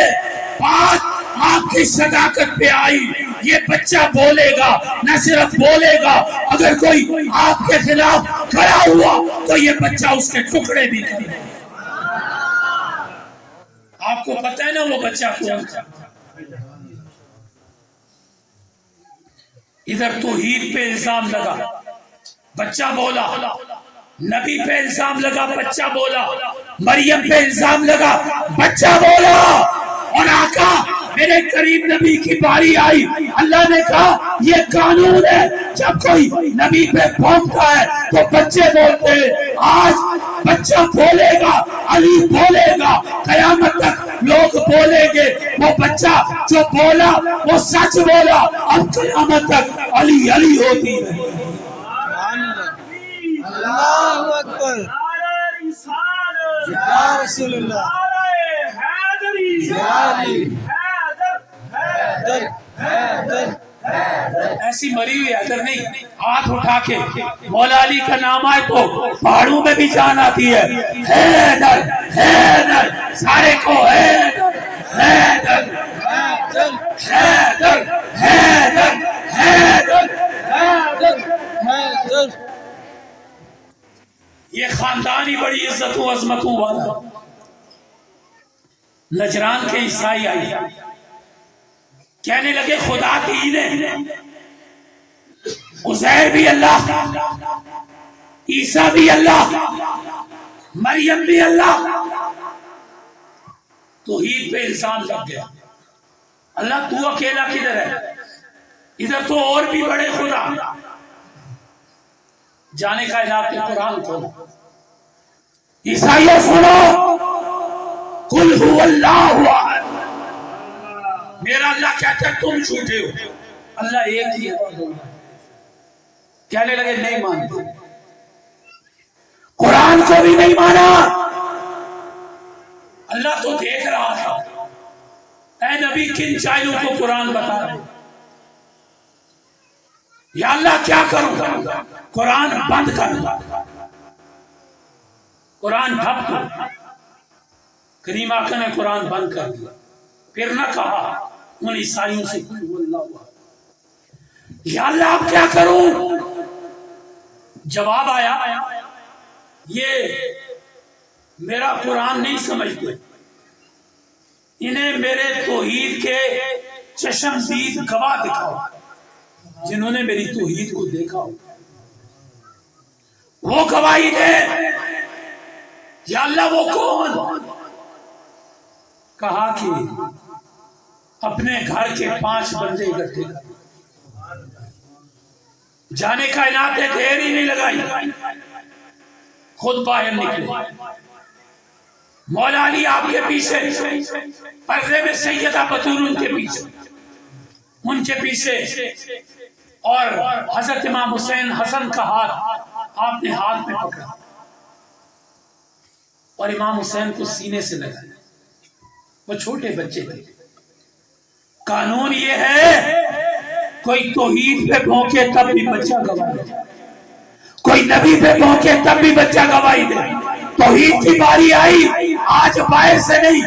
بات آپ کی صداقت پہ آئی، یہ بچہ بولے گا، نہ صرف بولے گا، اگر کوئی آپ کے خلاف کھڑا ہوا تو یہ بچہ اس کے ٹکڑے بھی کرے گا۔ آپ کو پتہ ہے نا وہ بچہ کون تھا؟ ادھر توحید پہ الزام لگا، بچہ بولا، نبی پہ الزام لگا، بچہ بولا، مریم پہ الزام لگا، بچہ بولا، اور آقا میرے قریب نبی کی باری آئی، اللہ نے کہا یہ قانون ہے جب کوئی نبی پہ بھونکتا ہے تو بچے بولتے ہیں، آج بچہ بولے گا، علی بولے گا، قیامت تک لوگ بولیں گے وہ بچہ جو بولا وہ سچ بولا، اب قیامت تک علی علی ہوتی ہے۔ اللہ اکبر، نعرہ رسالت، یا رسول اللہ، نعرہ حیدری، یا علی، حیدر، حیدر، حیدر، ایسی مری ہوئی حیدر نہیں، ہاتھ اٹھا کے مولا علی کا نام آئے تو پہاڑوں میں بھی جان آتی ہے، حیدر حیدر، سارے کو حیدر حیدر حیدر، حیدر حیدر حیدر۔ حیدر، حیدر۔ یہ خاندان ہی بڑی عزتوں عظمتوں والا۔ نجران کے عیسائی آئی، کہنے لگے خدا تین ہے، عزیر بھی اللہ، عیسیٰ بھی اللہ، مریم بھی اللہ۔ توحید پہ الزام لگ گیا، اللہ تو اکیلا کدھر ہے؟ ادھر تو اور بھی بڑے خدا۔ جانے کائنات کے قرآن کھولا، عیسائیوں سنو، قل هو اللہ احد، میرا اللہ کہتا ہے تم جھوٹے ہو، اللہ ایک ہی ہے۔ کہنے لگے نہیں مانتے، قرآن کو بھی نہیں مانا۔ اللہ تو دیکھ رہا تھا، اے نبی کن چائلوں کو قرآن بتا دے، یا اللہ کیا کروں، قرآن بند کر دو، قرآن ڈھپ دو۔ کریم آقا نے قرآن بند کر دیا، پھر نہ کہا ان عیسائیوں سے یا اللہ اب کیا کروں؟ جواب آیا یہ میرا قرآن نہیں سمجھتے، انہیں میرے توحید کے چشم دید گواہ دکھاؤ، جنہوں نے میری توحید کو دیکھا ہو وہ گواہی دے۔ یا اللہ وہ کون؟ کہا کہ اپنے گھر کے 5 بندے اکٹھے کر، جانے کائنات نے دیر ہی نہیں لگائی، خود باہر نکلے، مولا علی آپ کے پیچھے، پردے میں سیدہ بطول ان کے پیچھے، ان کے پیچھے، اور حضرت امام حسین حسن کا ہاتھ آپ نے ہاتھ میں پکڑا اور امام حسین کو سینے سے لگایا، وہ چھوٹے بچے تھے۔ قانون یہ ہے کوئی توحید پہ بھونکے تب بھی بچہ گواہی دے، کوئی نبی پہ بھونکے تب بھی بچہ گواہی دے۔ توحید کی باری آئی، آج باہر سے نہیں،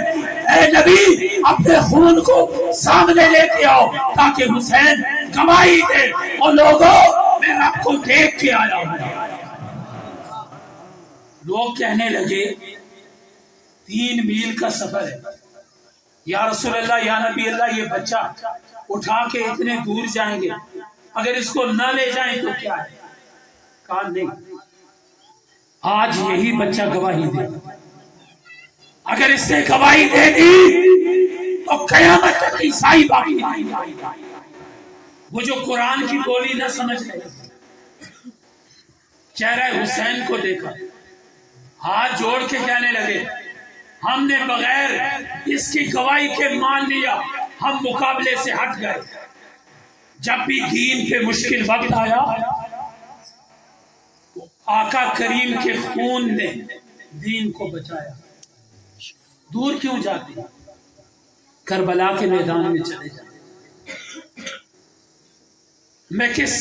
اے نبی اپنے خون کو سامنے لے کے آؤ تاکہ حسین گواہی دے، اور لوگوں میں رب کو دیکھ کے آیا ہوں۔ لوگ کہنے لگے 3 میل کا سفر ہے، یا رسول اللہ یا نبی اللہ، یہ بچہ اٹھا کے اتنے دور جائیں گے، اگر اس کو نہ لے جائیں تو کیا ہے؟ کہا نہیں، آج یہی بچہ گواہی دے، اگر اس نے گواہی دے دی تو قیامت تک عیسائی باقی نہیں آئے گا۔ وہ جو قرآن کی بولی نہ سمجھ رہے، چہرہ حسین کو دیکھا، ہاتھ جوڑ کے کہنے لگے ہم نے بغیر اس کی گواہی کے مان لیا ہم مقابلے سے ہٹ گئے. جب بھی دین پہ مشکل وقت آیا آقا کریم کے خون نے دین کو بچایا. دور کیوں جاتے؟ کربلا کے میدان میں چلے جائیں. میں کس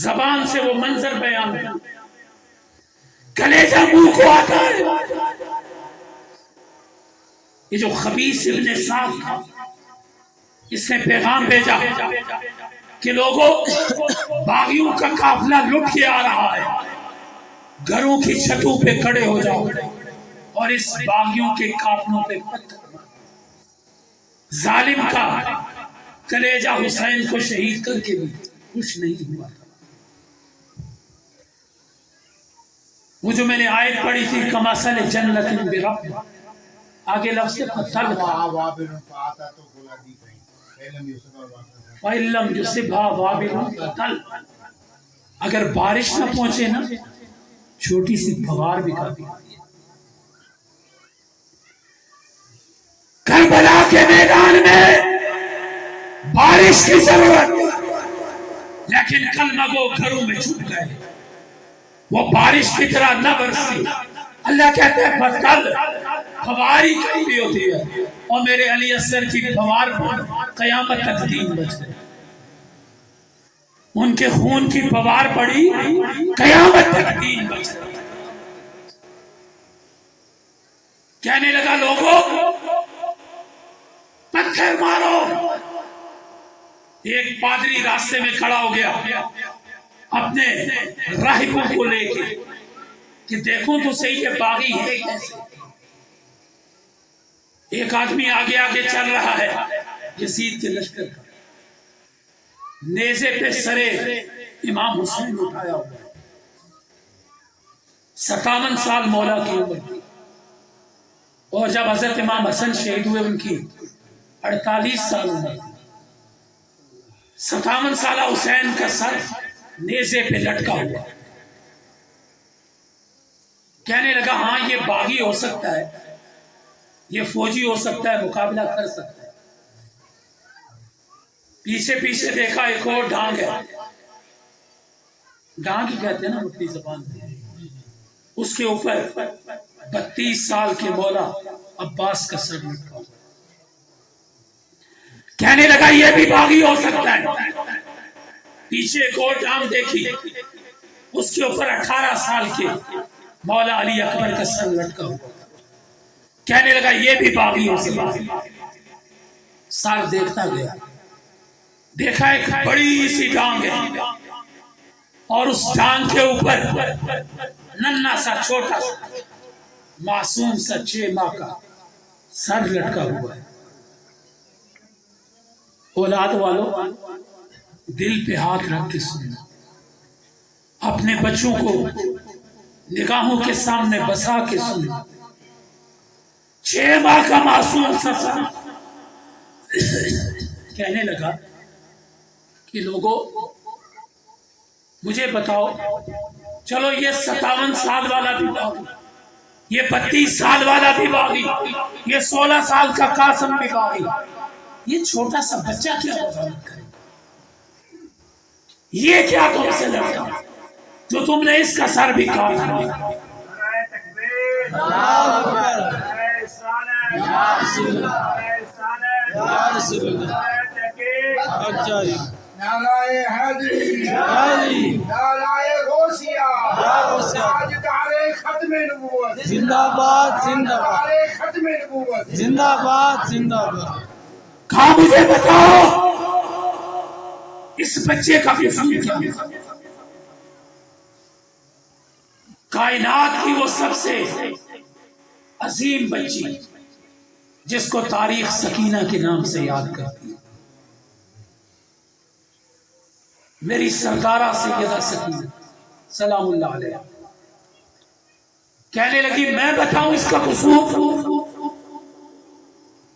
زبان سے وہ منظر بیان کروں؟ کلیجہ منہ کو آتا ہے. یہ جو خبیث ابن سعد تھا اس نے پیغام بھیجا کہ لوگوں باغیوں کا قافلہ لٹ کے آ رہا ہے، گھروں کی چھتوں پہ کھڑے ہو جاؤ اور اس باغیوں کے قافلوں پہ پتھر مارو. ظالم کا کلیجہ حسین کو شہید کر کے بھی خوش نہیں ہوا تھا. وہ جو میں نے آیت پڑھی تھی کمثل جنت برب، آگے لفظ فتل فَإِلَّمْ يُصِبْهَا وَابِلٌ فَتَلْ، اگر بارش نہ پہنچے نا چھوٹی سی پھوار بھی کافی ہوتی ہے. کربلا کے میدان میں بارش کی ضرورت، لیکن کلمہ گھروں میں چھپ گئے. وہ بارش کی طرح نہ برسی. اللہ کہتے ہیں فتل، پھواری کبھی ہوتی ہے اور میرے علی اصغر کی پھوار پر قیامت تک دین بچ گئے. ان کے خون کی پھوار پڑی قیامت تک دین بچ گئے. کہنے لگا لوگوں پتھر مارو. ایک پادری راستے میں کھڑا ہو گیا اپنے راہبوں کو لے کے کہ دیکھوں تو صحیح یہ باغی ہے کیسے. ایک آدمی آگے آگے چل رہا ہے یزید کے لشکر کا، نیزے پہ سرے امام حسین اٹھایا ہوا ہے. 57 سال مولا کی عمر تھی اور جب حضرت امام حسن شہید ہوئے ان کی 48 سال عمر تھی. 57 سالہ حسین کا سر نیزے پہ لٹکا ہوا. کہنے لگا ہاں یہ باغی ہو سکتا ہے، یہ فوجی ہو سکتا ہے، مقابلہ کر سکتا ہے. پیچھے پیچھے دیکھا ایک اور ڈانگ ہے، ڈانگ ہی کہتے ہیں نا اپنی زبان میں. اس کے اوپر 32 سال کے مولا عباس کا سر لٹکا ہوا. کہنے لگا یہ بھی باغی ہو سکتا ہے. پیچھے ایک اور ڈانگ دیکھی، اس کے اوپر 18 سال کے مولا علی اکبر کا سر لٹکا ہوا. کہنے لگا یہ بھی باغی ہو سکتا ہے. سر دیکھتا گیا، دیکھا ایک بڑی سی ڈانگ ہے اور اس ڈانگ کے اوپر ننھا سا چھوٹا سا معصوم سا 6 ماہ کا سر لٹکا ہوا ہے. اولاد والوں دل پہ ہاتھ رکھ کے سننا، اپنے بچوں کو نگاہوں کے سامنے بسا کے سننا. 6 ماہ کا معصوم سا سر. کہنے لگا کہ لوگوں مجھے بتاؤ، چلو یہ 57 سال والا بھی باغی، یہ 32 سال والا بھی باغی، یہ 16 سال کا قاسم بھی باغی، یہ چھوٹا سا بچہ کیا بغاوت کرے؟ یہ کیا تم سے لڑتا جو تم نے اس کا سر بھی کاٹ دیا؟ نالائے حیدری، نالائے غوثیہ، تاجدار ختم نبوت، زندہ باد زندہ باد، ختم نبوت زندہ باد زندہ باد. کہاں مجھے بتاؤ اس بچے کا قسم کیا ہے؟ کائنات کی وہ سب سے عظیم بچی جس کو تاریخ سکینہ کے نام سے یاد کرتی ہے، میری سردارہ سیدہ سکینہ سلام اللہ علیہ. کہنے لگی میں بتاؤں اس کا قصور؟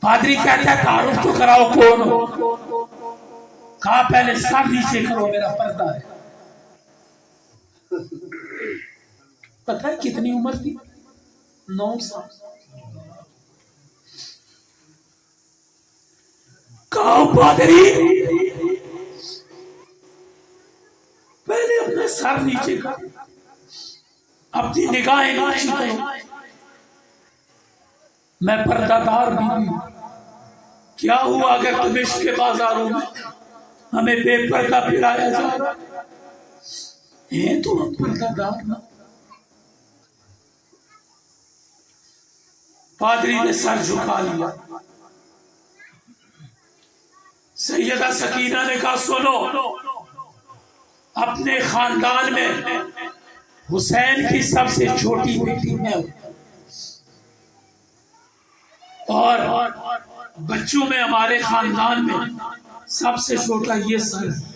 پادری کہتا ہے تعارف تو کراؤ کون ہو. کہا پہلے سر نیچے کرو میرا پردہ ہے. پتہ ہے کتنی عمر تھی؟ 9 سال. آؤ پادری، پہلے اپنا سر نیچے کرو، اپنی نگاہیں نیچے کرو. میں پردہ دار بیوی ہوں، کیا ہوا اگر دمشق کے بازاروں میں ہمیں بے پردہ پھرایا جا رہا ہے تو ہم پردہ دار نہ. پادری نے سر جھکا لیا. سیدہ سکینہ نے کہا سنو، اپنے خاندان میں حسین کی سب سے چھوٹی بیٹی میں ہوں، اور بچوں میں ہمارے خاندان میں سب سے چھوٹا یہ سر ہے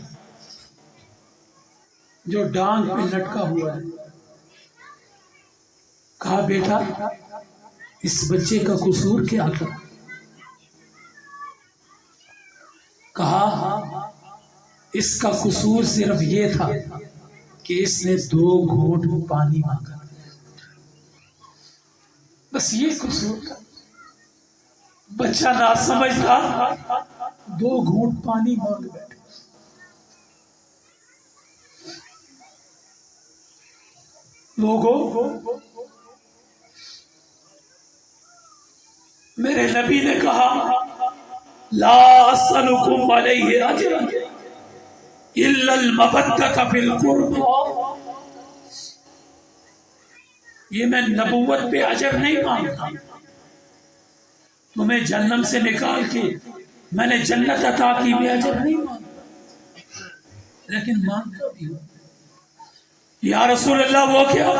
جو ڈانگ پہ لٹکا ہوا ہے. کہا بیٹا اس بچے کا قصور کیا تھا؟ کہا اس کا قصور صرف یہ تھا کہ اس نے 2 گھونٹ پانی مانگا، بس یہ قصور تھا. بچہ نہ سمجھ تھا، 2 گھونٹ پانی مانگ بیٹھے. لوگوں، میرے نبی نے کہا لا اسألکم علیہ اجرا الا المودۃ فی القربى. یہ میں نبوت پہ اجر نہیں مانگتا، تمہیں جہنم سے نکال کے میں نے جنت عطا کی بھی اجر نہیں مانگتا، لیکن مانگتا بھی ہوں. یا رسول اللہ وہ کیا؟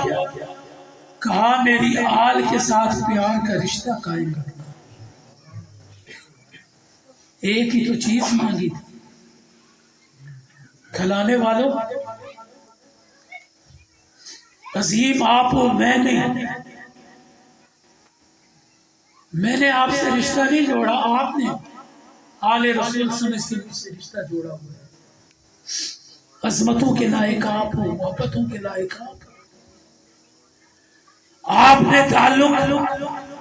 کہا میری آل کے ساتھ پیار کا رشتہ قائم رکھنا. ایک ہی تو چیز مانگی تھی، کھلانے والوں عظیم آپ ہو، میں نہیں. میں نے آپ سے رشتہ نہیں جوڑا، آپ نے آل رسول سمجھ کے مجھ سے رشتہ جوڑا ہوا ہے. عظمتوں کے لائق آپ ہو، محبتوں کے لائق آپ ہو. آپ نے تعلق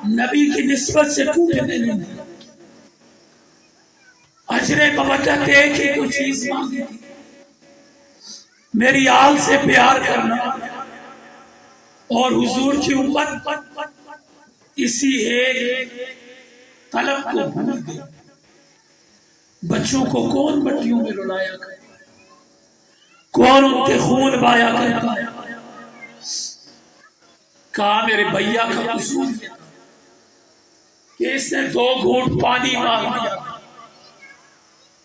نبی کی نسبت سے ٹوٹنے نہیں دیا. اجر مودت ایک ہی تو چیز مانگی تھی، میری آل سے پیار کرنا اور حضور کی امت. اسی ایک طلب کو بھول گئے. بچوں کو کون مٹیوں میں رلایا کرتا ہے، کون ان کے خون بایا کرتا ہے. کہا میرے بھیا کا قصور یہ تھا کہ اس نے 2 گھونٹ پانی مانگ دیا.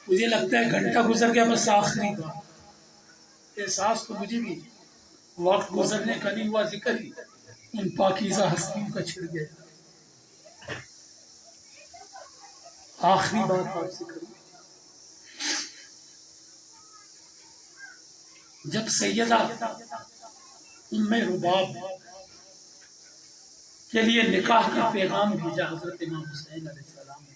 مجھے لگتا ہے گھنٹہ گزر گیا، بس آخری بات. احساس تو مجھے بھی وقت گزرنے کا نہیں ہوا، ذکر ہی ان پاکیزہ ہستیوں کا چھڑ گیا. آخری بات آپ سے کروں. جب سیدہ ام رباب کے لیے نکاح کا پیغام بھیجا حضرت امام حسین علیہ السلام نے،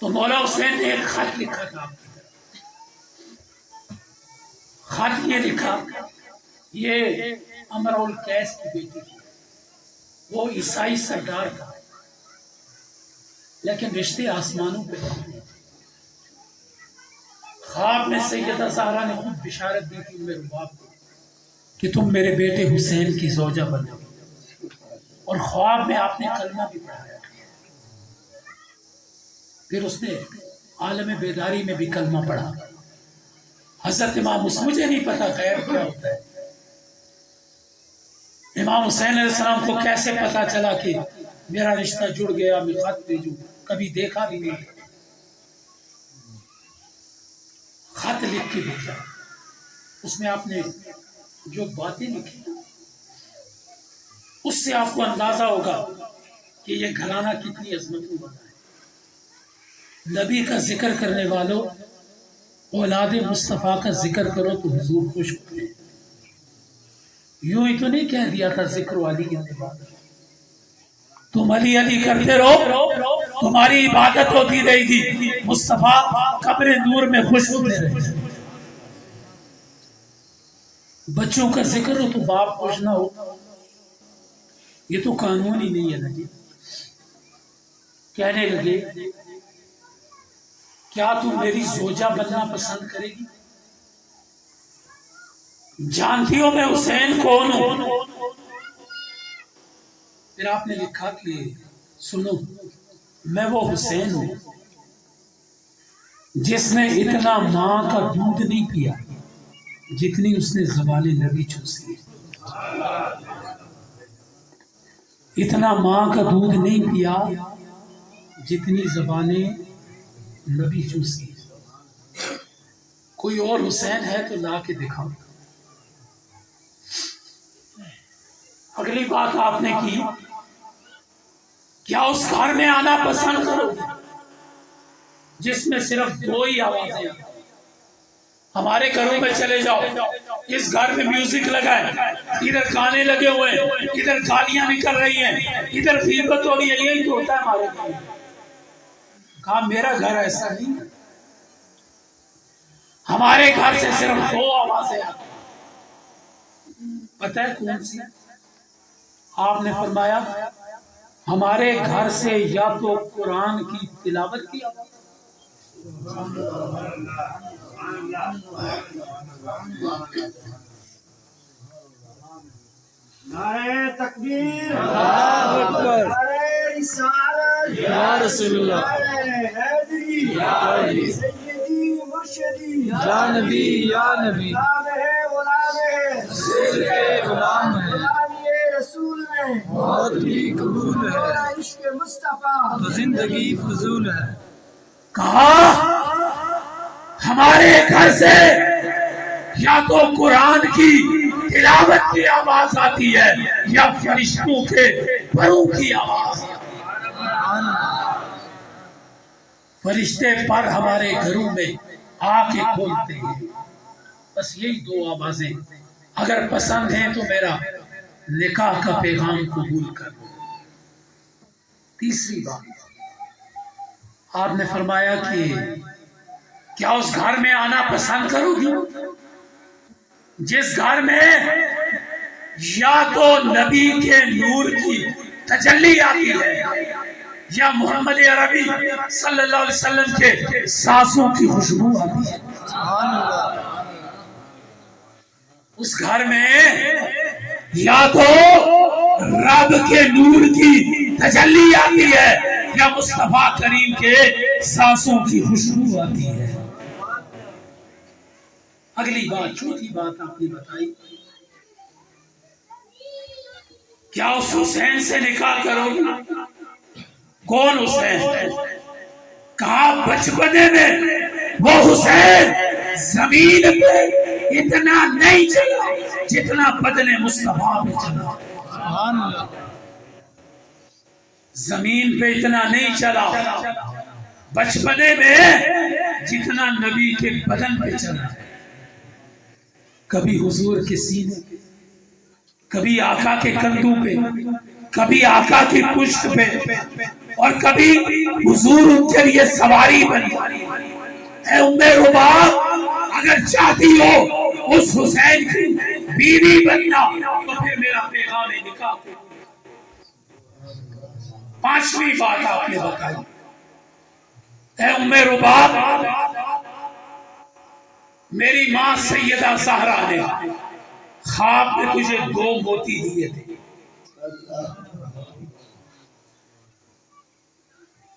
تو مولا حسین نے ایک خط لکھا تھا آپ کی طرف. خط یہ لکھا، یہ امر القیس کی بیٹی تھی، وہ عیسائی سردار تھا لیکن رشتے آسمانوں پہ ہوتے ہیں. خواب میں سیدہ زہرا نے خود بشارت دی تھی ام رباب کو کہ تم میرے بیٹے حسین کی زوجہ بنو، اور خواب میں آپ نے کلمہ بھی پڑھایا. پھر اس نے عالم بیداری میں بھی کلمہ پڑھا. حضرت امام حسین، مجھے نہیں پتا غیب کیا ہوتا ہے، امام حسین علیہ السلام کو کیسے پتا چلا کہ میرا رشتہ جڑ گیا، میں خط بھیجوں؟ کبھی دیکھا بھی نہیں. خط لکھ کے بھیجا، اس میں آپ نے جو باتیں لکھی اس سے آپ کو اندازہ ہوگا کہ یہ گھرانہ کتنی عظمتوں والا ہے. نبی کا ذکر کرنے والوں، اولاد مصطفیٰ کا ذکر کرو تو حضور خوش ہوتے ہیں. یوں ہی تو نہیں کہہ دیا تھا ذکر علی عبادت، تم علی علی کرتے رہو تمہاری عبادت ہوتی رہے گی. مصطفیٰ قبر نور میں خوش ہوتے رہے. بچوں کا ذکر ہو تو باپ خوش نہ ہو، یہ تو قانون ہی نہیں ہے نا جی. کہنے لگے کیا تم میری زوجہ بننا پسند کرے گی؟ جانتی ہو میں حسین کون ہوں؟ پھر آپ نے لکھا کہ سنو، میں وہ حسین ہوں جس نے اتنا ماں کا دودھ نہیں پیا جتنی اس نے زبان نبی چوسی ہے۔ اتنا ماں کا دودھ نہیں پیا جتنی زبان نبی چوسی ہے۔ کوئی اور حسین ہے تو لا کے دکھاؤ۔ اگلی بات آپ نے کی، کیا اس گھر میں آنا پسند کرو جس میں صرف دو ہی آوازیں آتی؟ ہمارے گھروں میں چلے جاؤ، اس گھر میں میوزک لگا ہے، ادھر گانے لگے ہوئے ہیں، ادھر گالیاں نکل رہی ہیں، ادھر غیبت ہو رہی ہے، یہی تو ہوتا ہے ہمارے گھر میں۔ کہا میرا گھر ایسا نہیں ہے، ہمارے گھر سے صرف دو آوازیں آتی ہیں۔ پتہ ہے کون سی؟ آپ نے فرمایا ہمارے گھر سے یا تو قرآن کی تلاوت کی آواز، نعرہ تکبیر، اللہ اکبر، نعرہ رسالت، یا رسول اللہ، نعرہ حیدری، سیدی مرشدی، یا نبی یا نبی، غلام ہے غلام ہے، رسول کے غلام ہے، غلامی رسول میں موت بھی قبول ہے، میرا عشق مصطفیٰ تو زندگی فضول ہے۔ کہا ہمارے گھر سے یا تو قرآن کی تلاوت کی آواز آتی ہے یا فرشتوں کے پروں کی آواز۔ فرشتے پر ہمارے گھروں میں آ کے کھولتے ہیں، بس یہی دو آوازیں۔ اگر پسند ہیں تو میرا نکاح کا پیغام قبول کر لو۔ تیسری بات آپ نے فرمایا کہ کیا اس گھر میں آنا پسند کرو گی جس گھر میں یا تو نبی کے نور کی تجلی آتی ہے یا محمد عربی صلی اللہ علیہ وسلم کے سانسوں کی خوشبو آتی ہے؟ اس گھر میں یا تو رب کے نور کی تجلی آتی ہے یا مصطفیٰ کریم کے سانسوں کی خوشبو آتی ہے۔ اگلی بات، چوتھی بات آپ نے بتائی، کیا اس حسین سے نکاح کرو گے؟ کون حسین؟ کہا بچپنے میں وہ حسین زمین پہ اتنا نہیں چلا جتنا بدن مصطفیٰ پہ چلا۔ سبحان اللہ، زمین پہ اتنا نہیں چلا بچپنے میں جتنا نبی کے بدن پہ چلا۔ کبھی حضور کے سینے پہ، کبھی آقا کے کندھوں پہ، کبھی آقا کی پشت پہ، اور کبھی حضور ان کے لیے سواری بنی۔ اے ام رباب، اگر چاہتی ہو اس حسین کی بیوی بننا تو پھر میرا پیغام نکاح۔ پانچویں بات آپ نے بتائی، اے ام رباب، میری ماں سیدہ زہرا نے خواب میں تجھے 2 موتی دیے تھے،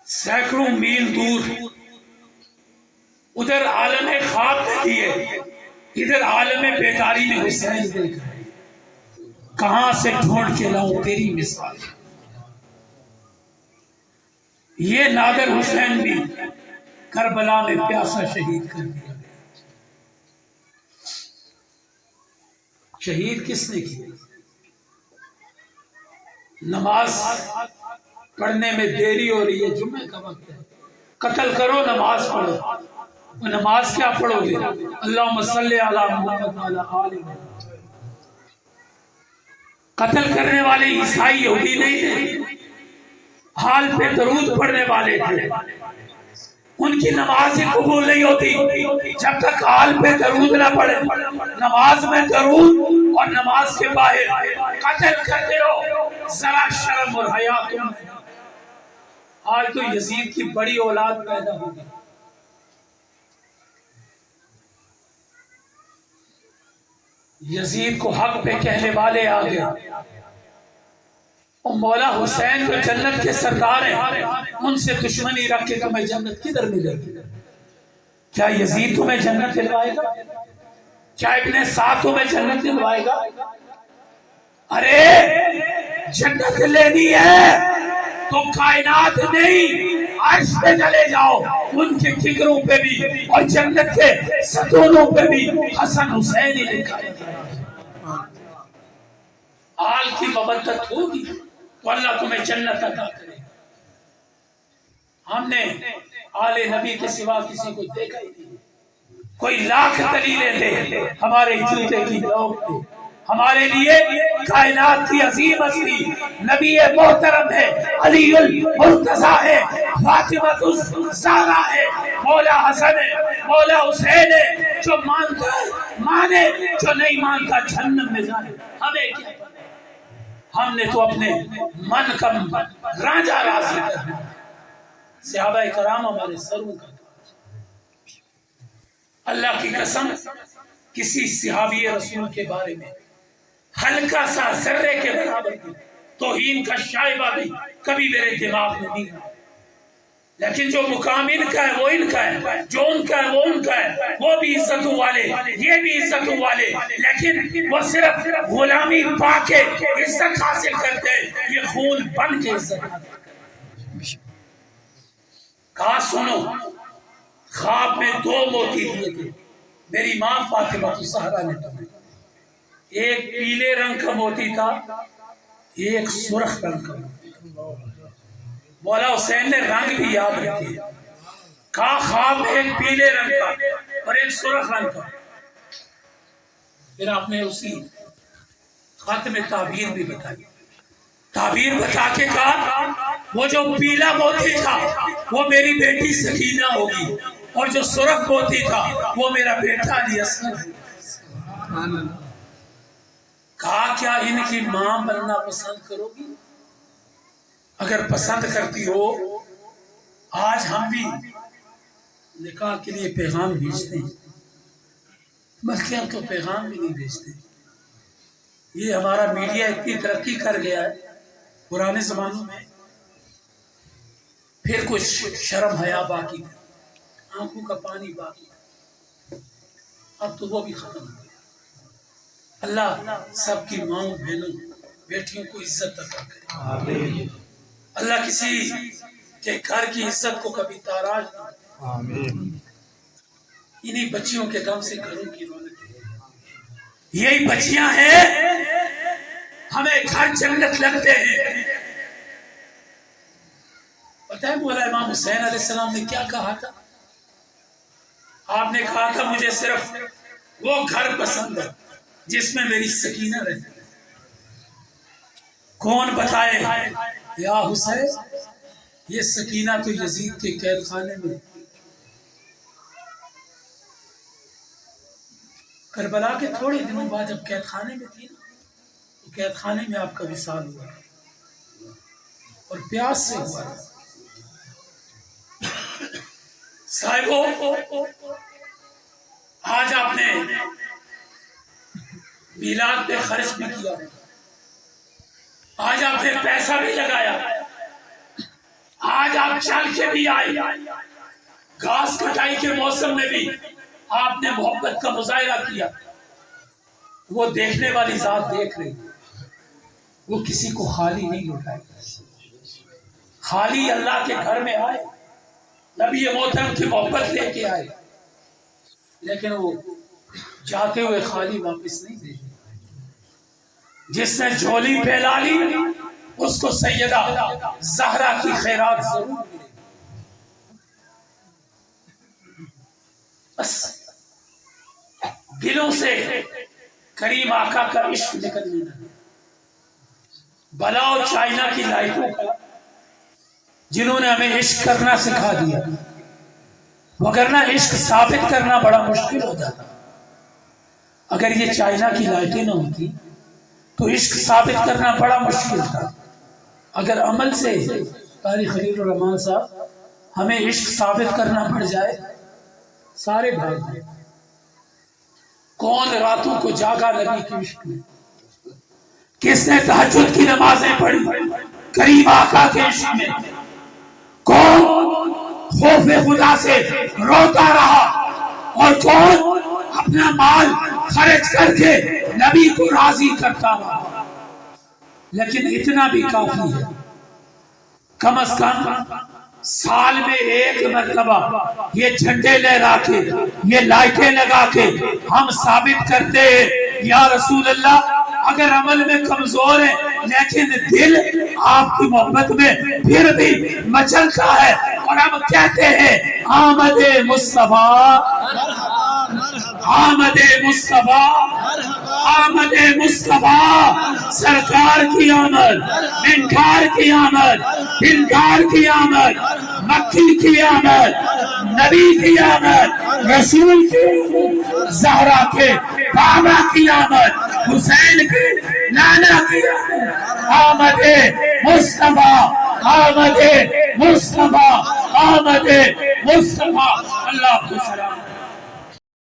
سینکڑوں میل دور، ادھر عالم خواب میں دیے، ادھر عالم بیداری میں حسین دیکھ رہے۔ کہاں سے ڈھونڈ کے لاؤں تیری مثال؟ یہ نادر حسین بھی کربلا میں پیاسا شہید کر دیا گیا۔ شہید کس نے کیا؟ نماز پڑھنے میں دیری ہو رہی ہے، جمعے کا وقت ہے، قتل کرو، نماز پڑھو۔ نماز کیا پڑھو گے؟ اللہم صلی علی محمد وعلی آل محمد۔ قتل کرنے والے عیسائی یہودی نہیں تھے، حال پہ درود پڑھنے والے تھے۔ ان کی نماز ہی قبول نہیں ہوتی جب تک حال پہ درود نہ پڑھے۔ نماز میں درود اور نماز کے باہر قتل کرتے ہو، ذرا شرم اور حیا تم۔ آج تو یزید کی بڑی اولاد پیدا ہوگی، یزید کو حق پہ کہنے والے آ گئے، اور مولا حسین جو جنت کے سردار ہیں ان سے دشمنی رکھ کے تمہیں جنت کدھر ملے گی؟ کیا یزید تمہیں جنت دلوائے گا؟ کیا ابن سعد تمہیں جنت دلوائے گا؟ ارے جنت لینی ہے تو کائنات نہیں، عرش پہ چلے جاؤ، ان کے ٹھکروں پہ بھی اور جنت کے ستونوں پہ بھی حسن حسین ہی لکھا ہے۔ آل کی مودت ہوگی تو اللہ تمہیں جنت عطا کرے۔ ہم نے آل نبی کے سوا کسی کو دیکھا ہی نہیں۔ کوئی لاکھ دلیلیں دے، ہمارے جوتے کی لوگ دے، ہمارے لیے کائنات کی عظیم ہستی نبی محترم ہے، علی المرتضیٰ ہے، فاطمہ الزہرا ہے، مولا حسن ہے، مولا حسین ہے۔ جو مانتا ہے مانے، جو نہیں مانتا جہنم میں جائے، ہمیں کیا؟ ہم نے تو اپنے من کا رانجا راضی کرنا۔ صحابہ کرام ہمارے سروں کا تاج۔ اللہ کی قسم کسی صحابی رسول کے بارے میں ہلکا سا ذرے کے برابر کی توہین کا شائبہ بھی کبھی میرے دماغ میں نہیں آیا، لیکن جو مقام ان کا ہے وہ ان کا ہے، جو ان کا ہے وہ ان کا ہے، وہ بھی عزتوں والے، یہ بھی عزتوں والے، لیکن وہ صرف غلامی پا کے عزت حاصل کرتے ہیں، یہ خون بن کے عزت حاصل کرتے ہیں۔ کہا سنو، خواب میں 2 موتی دیے تھے میری ماں فاطمہ الزہرا نے تمہیں، ایک پیلے رنگ کا موتی تھا، ایک سرخ رنگ کا موتی تھا۔ مولا حسین نے رنگ بھی یاد رکھے، کہا خواب میں ایک پیلے رنگ کا اور ایک سرخ رنگ کا۔ پھر آپ نے اسی خط میں تعبیر بھی بتائی، تعبیر بتا کے کہا وہ جو پیلا موتی تھا وہ میری بیٹی سکینہ ہوگی، اور جو سرخ موتی تھا وہ میرا بیٹا علی اصغر ہے۔ کہا کیا ان کی ماں بننا پسند کرو گی؟ اگر پسند کرتی ہو، آج ہم بھی نکاح کے لیے پیغام بھیجتے ہیں، بلکہ ہم تو پیغام بھی نہیں بھیجتے۔ یہ ہمارا میڈیا اتنی ترقی کر گیا ہے، پرانے زمانوں میں پھر کچھ شرم حیا باقی تھا، آنکھوں کا پانی باقی تھا، اب تو وہ بھی ختم ہو گیا۔ اللہ سب کی ماں بہنوں بیٹیوں کو عزت عطا کرے، اللہ کسی کے گھر کی عزت کو کبھی تاراج نہ کرے۔ انہی بچیوں کے دم سے گھروں کی رونق ہے، یہی بچیاں ہیں ہمیں گھر جنت لگتے ہیں۔ پتہ ہے مولا امام حسین علیہ السلام نے کیا کہا تھا؟ آپ نے کہا تھا مجھے صرف وہ گھر پسند ہے جس میں میری سکینہ رہتی ہے۔ کون بتائے یا حسین، یہ سکینہ تو یزید کے قید خانے میں، کربلا کے تھوڑے دنوں بعد جب قید خانے میں تھی تو قید خانے میں آپ کا وصال ہوا اور پیاس سے ہوا۔ صاحبوں، آج آپ نے میلاد پہ خرچ بھی کیا، آج آپ نے پیسہ بھی لگایا، آج آپ چل کے بھی آئے، گھاس کٹائی کے موسم میں بھی آپ نے محبت کا مظاہرہ کیا۔ وہ دیکھنے والی ذات دیکھ رہی، وہ کسی کو خالی نہیں لوٹائے، خالی اللہ کے گھر میں آئے، نبی محترم کی محبت لے کے آئے، لیکن وہ جاتے ہوئے خالی واپس نہیں دے۔ جس نے جھولی پھیلا لی اس کو سیدہ زہرا کی خیرات ضرور ملے۔ بس دلوں سے کریم آقا کا عشق نکلنے لگا۔ بلاؤ چائنا کی لائٹوں کا جنہوں نے ہمیں عشق کرنا سکھا دیا، وگرنہ عشق ثابت کرنا بڑا مشکل ہو جاتا۔ اگر یہ چائنا کی لائٹیں نہ ہوتی تو عشق ثابت کرنا بڑا مشکل تھا۔ اگر عمل سے قاری خلیل الرحمن صاحب ہمیں عشق ثابت کرنا پڑ جائے، سارے بھاگ جائیں۔ کون راتوں کو جاگا نبی کی عشق میں؟ کس نے تہجد کی نمازیں پڑھی کریم آقا کے عشق میں؟ کون خوف خدا سے روتا رہا اور کون اپنا مال خرچ کر کے نبی کو راضی کرتا رہا؟ لیکن اتنا بھی کافی ہے، کم از کم سال میں ایک مرتبہ یہ جھنڈے لہرا کے یہ لائٹیں لگا کے ہم ثابت کرتے ہیں یا رسول اللہ اگر عمل میں کمزور ہے لیکن دل آپ کی محبت میں پھر بھی مچلتا ہے، اور ہم کہتے ہیں آمد مصطفیٰ آمد مصطفیٰ آمد مصطفیٰ، سرکار کی آمد، منکار کی آمد، دلدار کی آمد، مکی کی آمد، نبی کی آمد، رسول کی آمد، زہرا کے بابا کی آمد، حسین کی نانا کی آمد، آمد مصطفیٰ آمد مصطفیٰ آمد مصطفیٰ۔ اللہ کو سلام۔